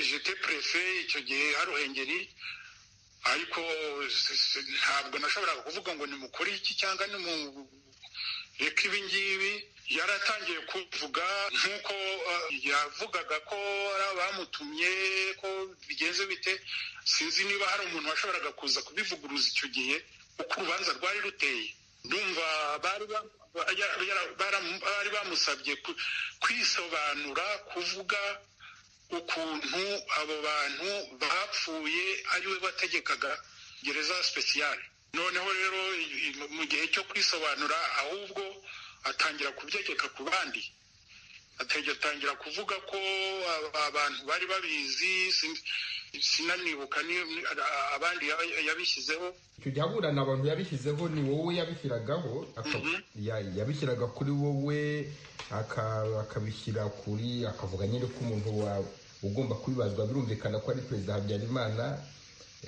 j'étais préfet icyo gihe Haruhengeri, ariko ntabwo nashoboraga kuvuga ngo ni mukuri iki cyangwa ni mu reka ibi ngibi. Yaratangiye kuvuga nk'uko yavugaga ko ari abamutumye ko bigenze bite. Sinzi niba hari umuntu washoboraga kuza kubivuguruza icyo gihe uko urubanza rwari ruteye. Ndumva bari bamusabye kwisobanura, kuvuga ukuntu abo bantu bapfuye ariwe bategekaga gereza speciale. Noneho rero mu gihe cyo kwisobanura ahubwo atangira kubyegeka ku bandi, atangira kuvuga ko abantu bari babizi. Sinanibuka ni abandi yabishyizeho. Icyo gihe aburana abantu yabishyizeho ni wowe yabishyiragaho, yabishyiraga kuri wowe akabishyira kuri, akavuga nyine ko umuntu ugomba kubibazwa birumvikana ko ari Perezida Habyarimana,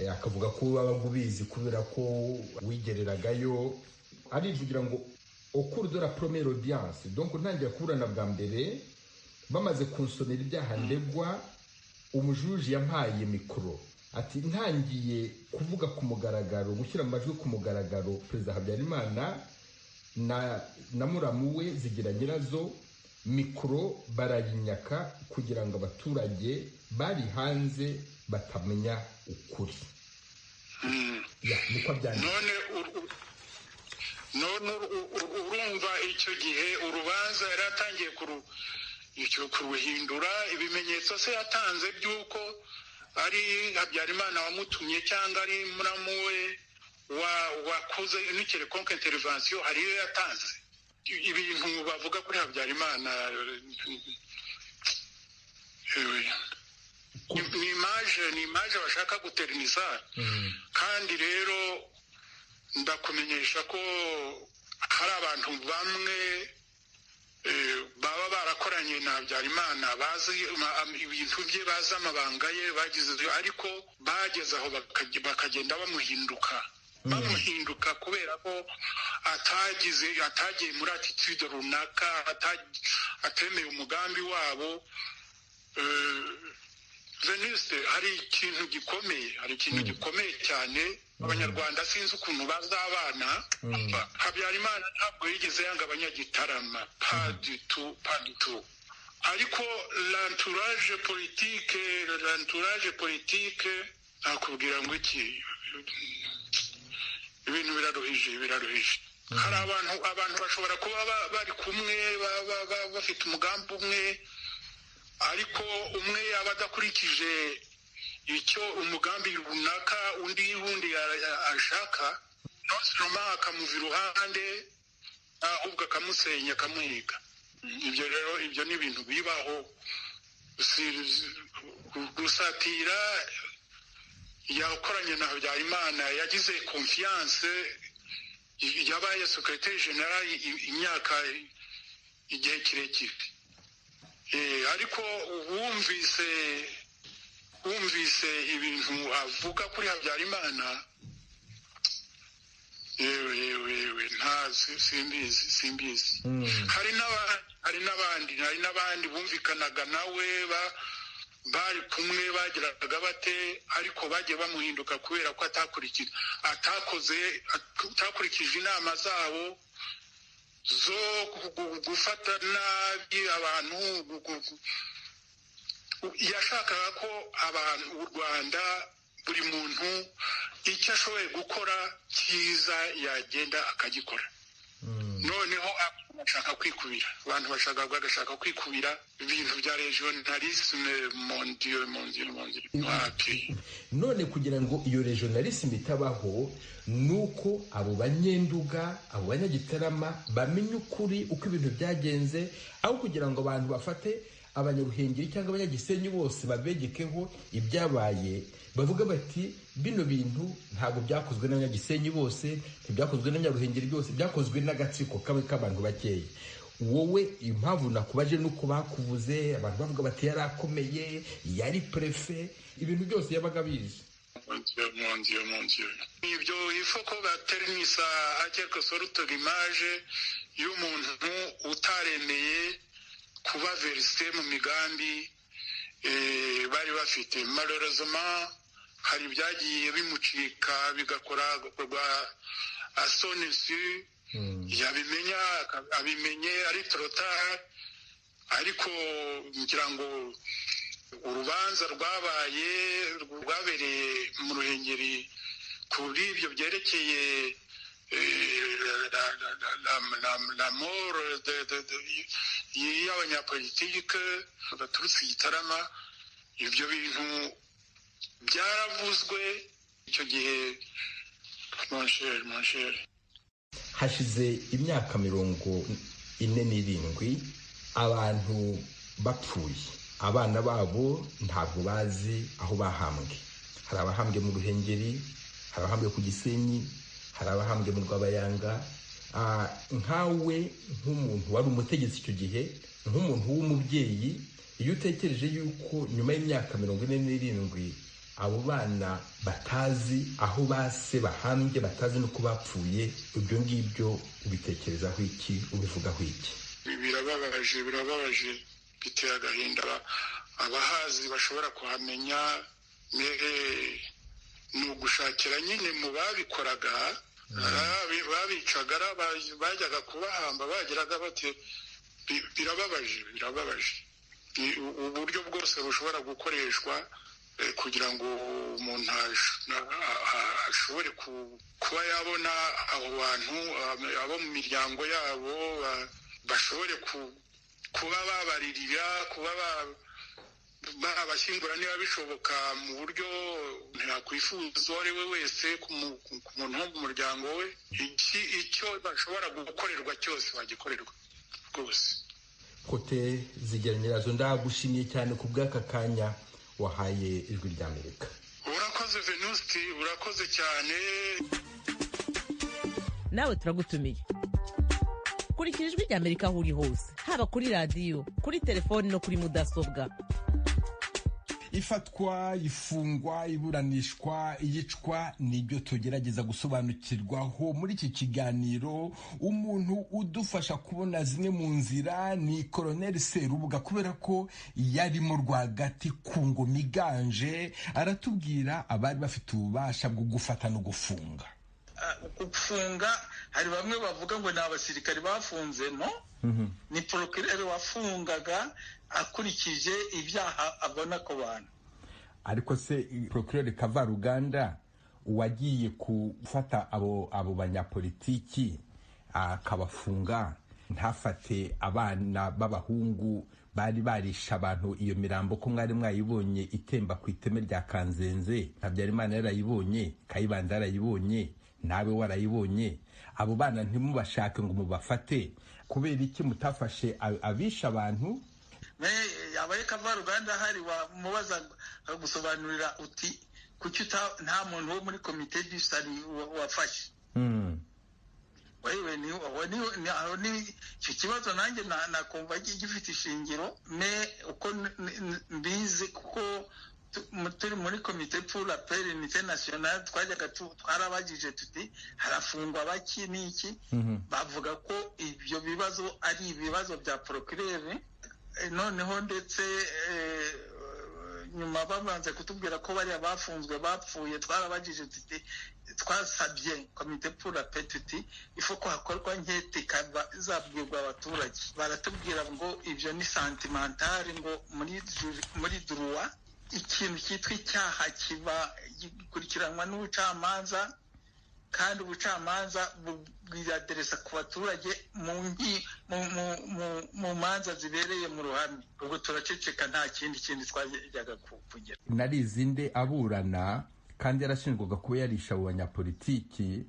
akavuga ko wabaga ubizi kubera ko wigereragayo. Arivugira ngo au cours de la première audience, donc ntangiye kuburana bwa mbere bamaze kunsomera ibyaha ndegwa, umujuje yampaye mikoro ati ntangiye kuvuga ku mugaragaro, gushyira amajwi ku mugaragaro Perezida Habyarimana na muramu we Zigira Nyirazo, mikoro barayinyaka kugira ngo abaturage bari hanze batamenya ukuri. Niko byanditse. none urumva icyo gihe urubanza yaratangiye kuruhindura. Ibimenyetso se yatanze by'uko ari Habyarimana wamutumye cyangwa ari muramu we wakoze n'ikere contre intervention, hariyo yatanze ibintu bavuga kuri Habyarimana. Ni image bashaka guterniza. Kandi rero ndakumenyesha ko hari abantu bamwe baba barakoranye na Habyarimana, bazi ibintu bye, bazi amabanga ye, bagize, ariko bageze aho bakagenda bamuhinduka kubera ko atagiye muri attitude runaka, atemeye umugambi wabo. Venuste, hari ikintu gikomeye cyane. Abanyarwanda sinzi ukuntu bazabana. Habyarimana ntabwo yigeze yanga abanyagitarama, pas du tout. Ariko l'entourage politique nakubwira ngo iki, ibintu biraruhije. Hari abantu bashobora kuba bari kumwe bafite umugambi umwe, ariko umwe yaba adakurikije icyo umugambi runaka undi ashaka, nosoma akamuva iruhande ahubwo akamusenya, akamwiga. Ibyo rero ni ibintu bibaho. Gusatira yakoranye na Habyarimana, yagize confiance, yabaye secrétaire général igihe kirekire. Ariko wumvise ibintu avuga kuri Habyarimana, yewe nta simbizi. Hari n'abandi bumvikanaga nawe bari kumwe bagiraga bate ariko bagiye bamuhinduka kubera ko atakurikije inama zabo zo gufata nabi abantu. Yashakaga ko abantu u Rwanda buri muntu icyo ashoboye gukora cyiza yagenda akagikora. Noneho bashaka kwikubira, abantu bagashaka kwikubira ibintu bya regionalisme mondial. None kugira ngo iyo regionalisme itabaho nuko abo banyenduga, abo banyagitarama bamenye ukuri uko ibintu byagenze, aho kugira ngo abantu bafate abanyaruhengeri cyangwa abanyagisenyi bose babegekeho ibyabaye, bavuga bati bino bintu ntabwo byakozwe n'abanyagisenyi bose, ntibyakozwe n'abanyaruhengeri byose, byakozwe n'agatsiko kamwe k'abantu bakeya. Wowe impamvu nakubaje nuko bakuvuze, abantu bavuga bati yari akomeye, yari prefe, ibintu byose yabaga bizi. Ibyo ifo ko baternisa a quelque sorte l'image y'umuntu utaremeye kuba versé mu migambi bari bafite. Malheureusement hari byagiye bimucika bigakorwa asonesi yabimenya abimenye ari trotard, ariko ngira ngo urubanza rwabereye mu Ruhengeri kuri ibyo byerekeye la mort y'abanyapolitike baturutse Gitarama. Ibyo bintu byaravuzwe icyo gihe. Mon cher, hashize imyaka 47 abantu bapfuye, abana babo ntabwo bazi aho bahambwe. Hari abahambwe mu Ruhengeri, hari abahambwe ku Gisenyi, hari abahambwe mu Rwabayanga. Nkawe nk'umuntu wari umutegetsi icyo gihe, nk'umuntu w'umubyeyi, iyo utekereje yuko nyuma y'imyaka 47 abo bana batazi aho base bahambye, batazi nuko bapfuye, ibyo ngibyo ubitekerezaho iki, ubivugaho iki? Birababaje, biteye agahinda. Abahazi bashobora kuhamenya, ni ugushakira nyine mu babikoraga, babicaga, bajyaga kubahamba, bagiraga bati birababaje. Uburyo bwose bushobora gukoreshwa kugira ngo umuntu ashobore kuba yabona abo bantu, abo mu miryango yabo, bashobore kuba babaririra, kuba babashyingura niba bishoboka mu buryo yakwifuza uwo ari we wese ku muntu wo mu muryango we. Icyo bashobora gukorerwa cyose bagikorerwa rwose. Kote Zigeranyirazo, ndagushimiye cyane ku bw'aka kanya wahaye Ijwi ry'Amerika. Urakoze Venuste, urakoze cyane. Nawe turagutumiye. Kurikira Ijwi ry'Amerika aho uri hose, haba kuri radiyo, kuri telefoni no kuri mudasobwa. Ifatwa, ifungwa, iburanishwa, iyicwa nibyo tugerageza gusobanukirwaho muri iki kiganiro. Umuntu udufasha kubona zimwe mu nzira ni Colonel Serubuga, kubera ko yarimo rwagati ku ngoma iganje. Aratubwira abari bafite ububasha bwo gufata no gufunga. Gufunga, hari bamwe bavuga ngo ni abasirikari bafunze, no? Ni procureur wafungaga akurikije ibyaha abona ko bantu. Ariko se procureur Kavaruganda wagiye gufata abo banyapolitiki akabafunga, ntafate abana b'abahungu bari barisha abantu iyo mirambo ko mwari mwayibonye itemba ku iteme rya Kanzenze, Habyarimana yarayibonye, Kayibanda yarayibonye, nawe warayibonye. Abo bana ntimubashake ngo mubafate, kubera iki mutafashe abisha abantu? Abaye Kavaruganda hari wamubaza gusobanurira uti kuki nta muntu wo muri komite d'isari wafashe. Wewe ni icyo kibazo nanjye nakumva gifite ishingiro, uko mbizi, kuko turi muri komite pour la paix et l'unité nationale twajyaga twarabagije tuti harafungwa baki n'iki, bavuga ko ibyo bibazo ari ibibazo bya procureur. Noneho ndetse nyuma babanze kutubwira ko bariya bafunzwe bapfuye, twarabagije tuti twasabye komite pour la paix tuti ifo ko hakorwa nkete ikazabwirwa abaturage. Baratubwira ngo ibyo ni sentimentale, ngo muri droit ikintu cyitwa icyaha kiba gikurikiranwa n'ubucamanza, kandi ubucamanza bwiyaderesa ku baturage mu manza zibereye mu ruhame. Ubwo turaceceka, nta kindi twajyaga kugira. Narizinde aburana kandi yarashinjwaga kuba yarisha abo banyapolitiki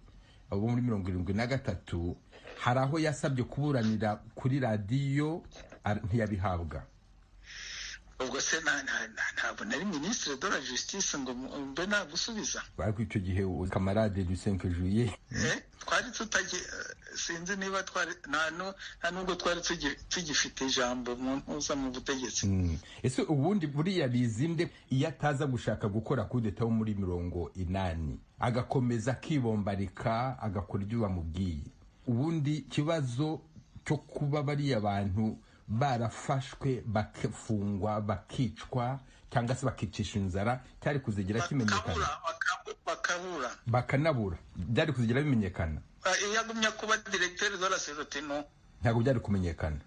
abo muri 73, hari aho yasabye kuburanira kuri radiyo ntiyabihabwa. Ubwo se ntabwo nari ministre de la justice ngo mbe nagusubiza. Ariko icyo gihe camarade du 5 juillet twari tutagiye, sinzi niba twari nta nubwo twari tugifite ijambo mu ntuza mu butegetsi. Ese ubundi buriya Bizinde iyo ataza gushaka gukora kudeta wo muri 80 agakomeza akibombarika agakora ibyo bamubwiye, ubundi kibazo cyo kuba bariya abantu barafashwe bakafungwa bakicwa cyangwa se bakicisha inzara cyari kuzigira kimenyekana, bakanabura byari kuzigira bimenyekana. Yagumya kuba directeur de la sécurité no, ntabwo byari kumenyekana.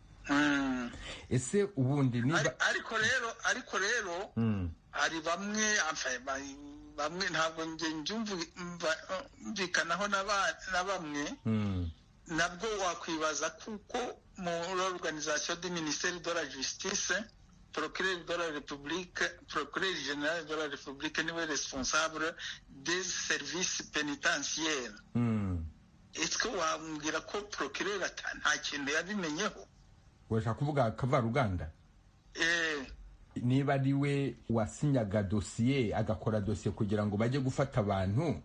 Ese ubundi niba ariko rero hari bamwe ntabwo njyumvikanaho na bamwe nabwo wakwibaza kuko muri organisation du ministère de la justice procureur de la république, procureur général de la république niwe responsable des services pénitentiaires. Est-ce que wambwira ko procureur nta kintu yabimenyeho? Washaka kuvuga Kavaruganda? Niba ari we wasinyaga dosiye agakora dosiye kugira ngo bajye gufata abantu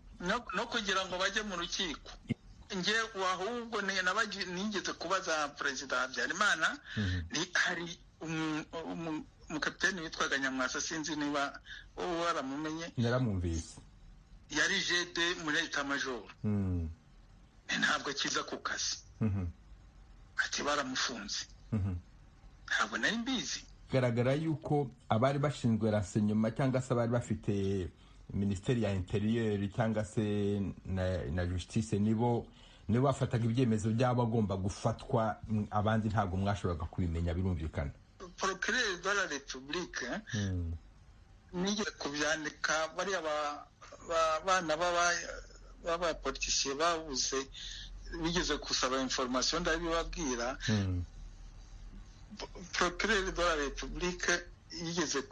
no kugira ngo bajye mu rukiko. Nge ahubwo nigeze kubaza Perezida Habyarimana, hari umukapiteni witwaga Nyamwasa, sinzi niba waramumenye. Naramumvise. Yari jede muri Etat Major. Ntabwo akiza ku kazi. Ati baramufunze. Ntabwo nari mbizi. Garagara yuko abari bashinzwe renseignement cyangwa se abari bafite Ministeri ya Interieur cyangwa se na Justice nibo bafataga ibyemezo byabo agomba gufatwa, abandi ntabwo mwashoboraga kubimenya, birumvikana. Procureur de la République nige kubyandika bari abana b'abapoliticiens babuze bigeze kusaba information ndabibabwira. Procureur de la République yigeze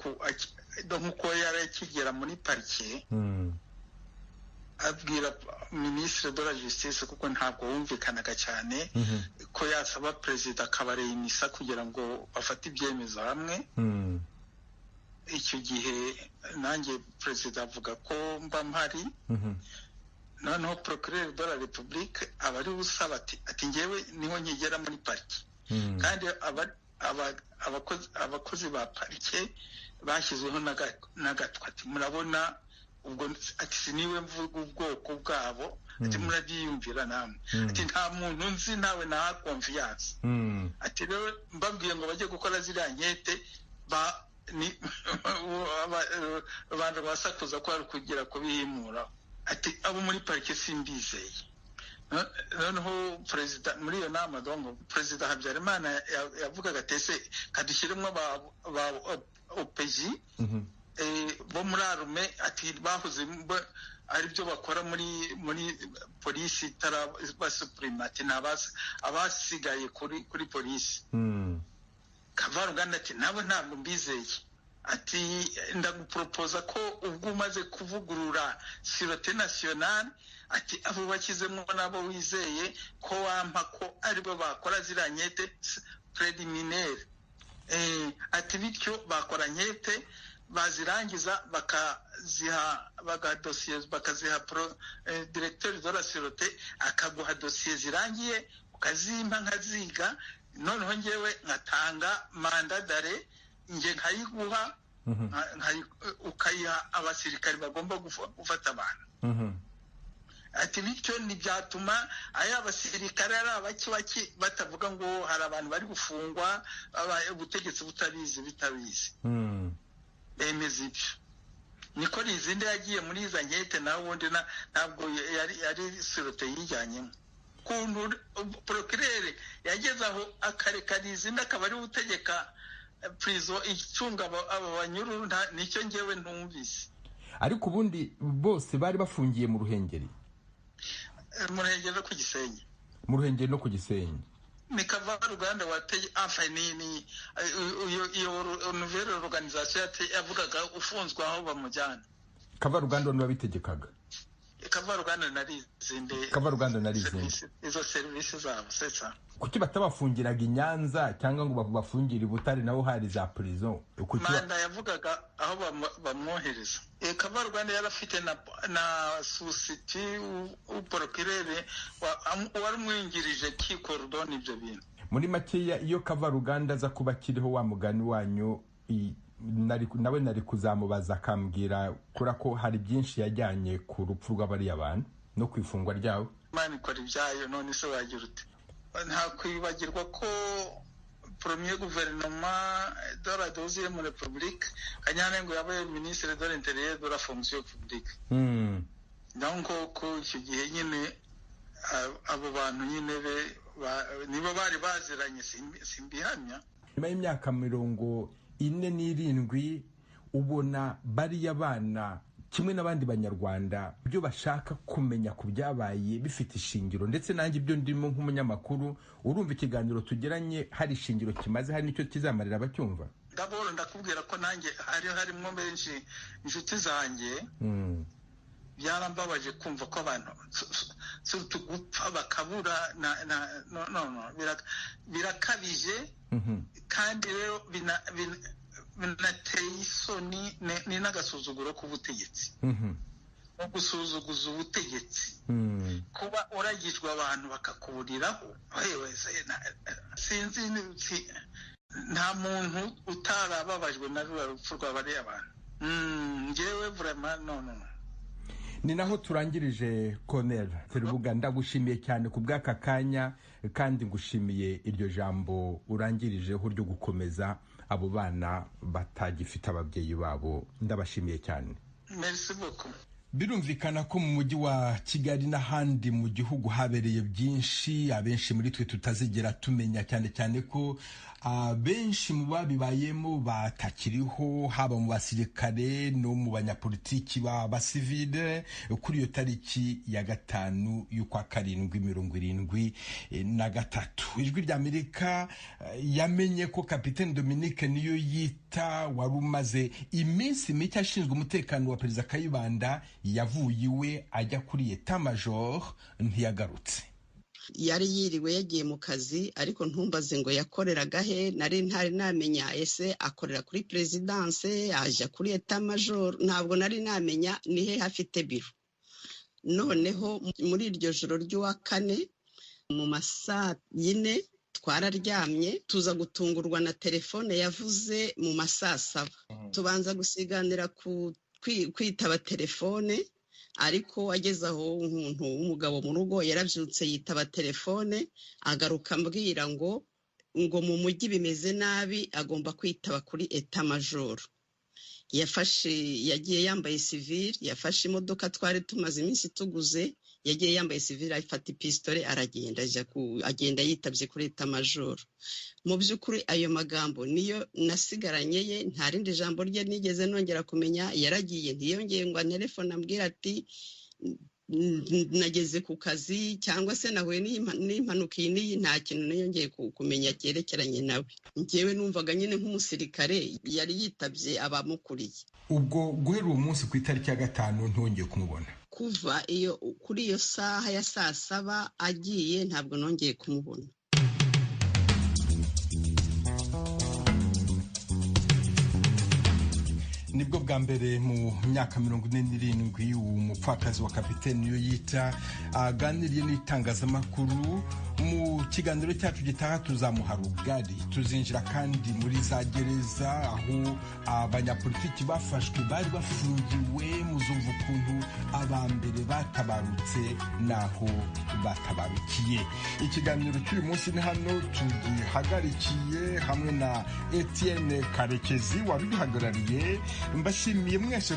nkuko yari akigera muri parike abwira ministre de la justice, kuko ntabwo wumvikanaga cyane ko yasaba perezida akabareyimisa kugira ngo bafate ibyemezo hamwe. Icyo gihe nanjye perezida avuga ko mba mpari, noneho procureur de la République aba ari usaba ati ngewe niho nkigera muri parike, kandi abakozi ba parike bashyizweho n'agatwa ati murabona ubwo, ati siniwe mvuga ubwoko bwabo, ati murabyiyumvira namwe, ati nta muntu nzi nawe na confiance. Ati rero mbabwiye ngo bajye gukora ziriya nkete abantu basakuza ko ari kugira kubihimura, ati abo muri parike simbizeye. Noneho perezida muri iyo nama dongo Perezida Habyarimana yavugaga ati ese kadushyiremo ba OPG bo muri arume, ati bahuze ari byo bakora muri polisi itarabasuprima, ati abasigaye kuri polisi. Kavaruganda ati nabo ntabwo mbizeye, ati ndagupropoza ko ubwo umaze kuvugurura sûreté nationale, ati abo bakizemo nabo wizeye ko wampa ko aribo bakora ziriya nkete preliminaire. Ati bityo bakora nkete bazirangiza bakaziha directeur de la sûreté, akaguha dosiye zirangiye ukazimpa nkaziga, noneho ngewe nkatanga mandat d'arrêt nge nkayiguha ukayiha abasirikari bagomba gufata abantu. Ati bityo ntibyatuma aya abasirikare ari abaki batavuga ngo hari abantu bari gufungwa ubutegetsi bitabizi. bemeza ibyo. Niko Rizinde yagiye muri iza nkete nawe ubundi ntabwo yari sirote yijyanyemo. Kuntu procureur yageze aho akareka Rizinde akaba ari utegeka prison icunga abo banyururu, nicyo ngewe ntumvise. Ariko ubundi bose bari bafungiye mu Ruhengeri. Mu Ruhengeri no ku Gisenyi. Mu Ruhengeri no ku Gisenyi. Ni Kavaruganda wateye afanini iyo nouvelle organisation yavugaga ufunzwe aho bamujyana. Kavaruganda no babitegekaga. Kavaruganda na Rizinde. Kavaruganda na Rizinde. Izo service zabo sesa. Kuki batabafungiraga i Nyanza cyangwa ngo bafungire i Butare naho hari za prison? Manda yavugaga aho bamwohereza. Kavaruganda yarafite na susiti procureur wari mwingirije ki cordon ibyo bintu. Muri makeya iyo Kavaruganda za kuba kiriho wa mugani wanyu nawe nari kuzamubaza akambwira kura ko hari byinshi yajyanye ku rupfu rw'abari abantu no kwifungwa ryawe. Mani ikora ibyayo none se wagira ute? Nta kwibagirwa ko premier gouvernement de la deuxième république Kanyanengo yabaye ministre de l'intérieur de la fonction publique. Donc ko icyo gihe nyine abo bantu nyine nibo bari baziranye simbihamya. Nyuma y'imyaka 47 ubona bariya bana kimwe n'abandi banyarwanda byo bashaka kumenya ku byabaye bifite ishingiro, ndetse nanjye ibyo ndimo nk'umunyamakuru urumva ikiganiro tugeranye hari ishingiro kimaze, hari nicyo kizamarira abacyumva. Ndabona ndakubwira ko nanjye harimo benshi inshuti zanjye byarambabaje kumva ko abantu gupfa bakabura birakabije kandi rero binateye isoni ni n'agasuzuguro k'ubutegetsi. No gusuzuguza ubutegetsi, kuba uragijwe abantu bakakuburiraho, sinzi nta muntu utarababajwe na rura rupfu rw'abariya abantu. Ngewe vraiment no. Ni naho turangirije Colonel Serubuga, ndagushimiye cyane ku bw'aka kanya kandi ngushimiye iryo jambo urangirijeho ryo gukomeza abo bana batagifite ababyeyi babo. Ndabashimiye cyane. Merci beaucoup. Birumvikana ko mu mujyi wa Kigali n'ahandi mu gihugu habereye byinshi abenshi muri twe tutazigera tumenya, cyane ko abenshi mu babibayemo batakiriho, haba mu basirikare no mu banyapolitiki b'abasivile. Kuri iyo tariki ya 5 y'ukwa 7/73 Ijwi ry'Amerika yamenye ko Kapiteni Dominique Niyoyita wari umaze iminsi mike ashinzwe umutekano wa Perezida Kayibanda yavuye iwe ajya kuri Etat Major ntiyagarutse. Yari yiriwe yagiye mu kazi, ariko ntumbaze ngo yakoreraga he. Nari ntari namenya ese akorera kuri presidence aje kuri Etat Major, ntabwo nari namenya ni he hafite biro. Noneho muri iryo joro ry'uwa 4 mu masaa 4 twararyamye, tuza gutungurwa na telefone yavuze mu masaa 7. Tubanza gusiganira kwitaba telefone, ariko ageze aho umuntu w'umugabo mu rugo yarabyutse yitaba telefone, agaruka ambwira ngo mu mujyi bimeze nabi, agomba kwitaba kuri Etat Major. Yagiye yambaye civil, yafashe imodoka twari tumaze iminsi tuguze, yagiye yambaye civil, afata pistole agenda yitabye kuri Etat Major. Mu by'ukuri ayo magambo niyo nasigaranye ye, nta rindi jambo rye nigeze nongera kumenya. Yaragiye ntiyongeye ngo telefone ambwira ati nageze ku kazi cyangwa se nahuye n'impanuka iyi, nta kintu niyongeye kumenya cyerekeranye nawe. Njyewe numvaga nyine nk'umusirikare yari yitabye abamukuriye. Ubwo guhera uwo munsi ku itariki ya 5 ntongeye kumubona. Kuva kuri iyo saha ya saa 7 agiye ntabwo nongeye kumubona. Nibwo bwa mbere mu myaka 47 umupfakazi wa Kapiteni Niyoyita aganiriye n'itangazamakuru. Mu kiganiro cyacu gitaha tuzamuha rugari, tuzinjira kandi muri za gereza aho abanyapolitiki bafashwe bari bafungiwe, muzumva ukuntu abambere batabarutse naho batabarukiye. Ikiganiro cy'uyu munsi ni hano tugihagarikiye hamwe na Etienne Karekezi wabihagarariye. mbashimiye mwese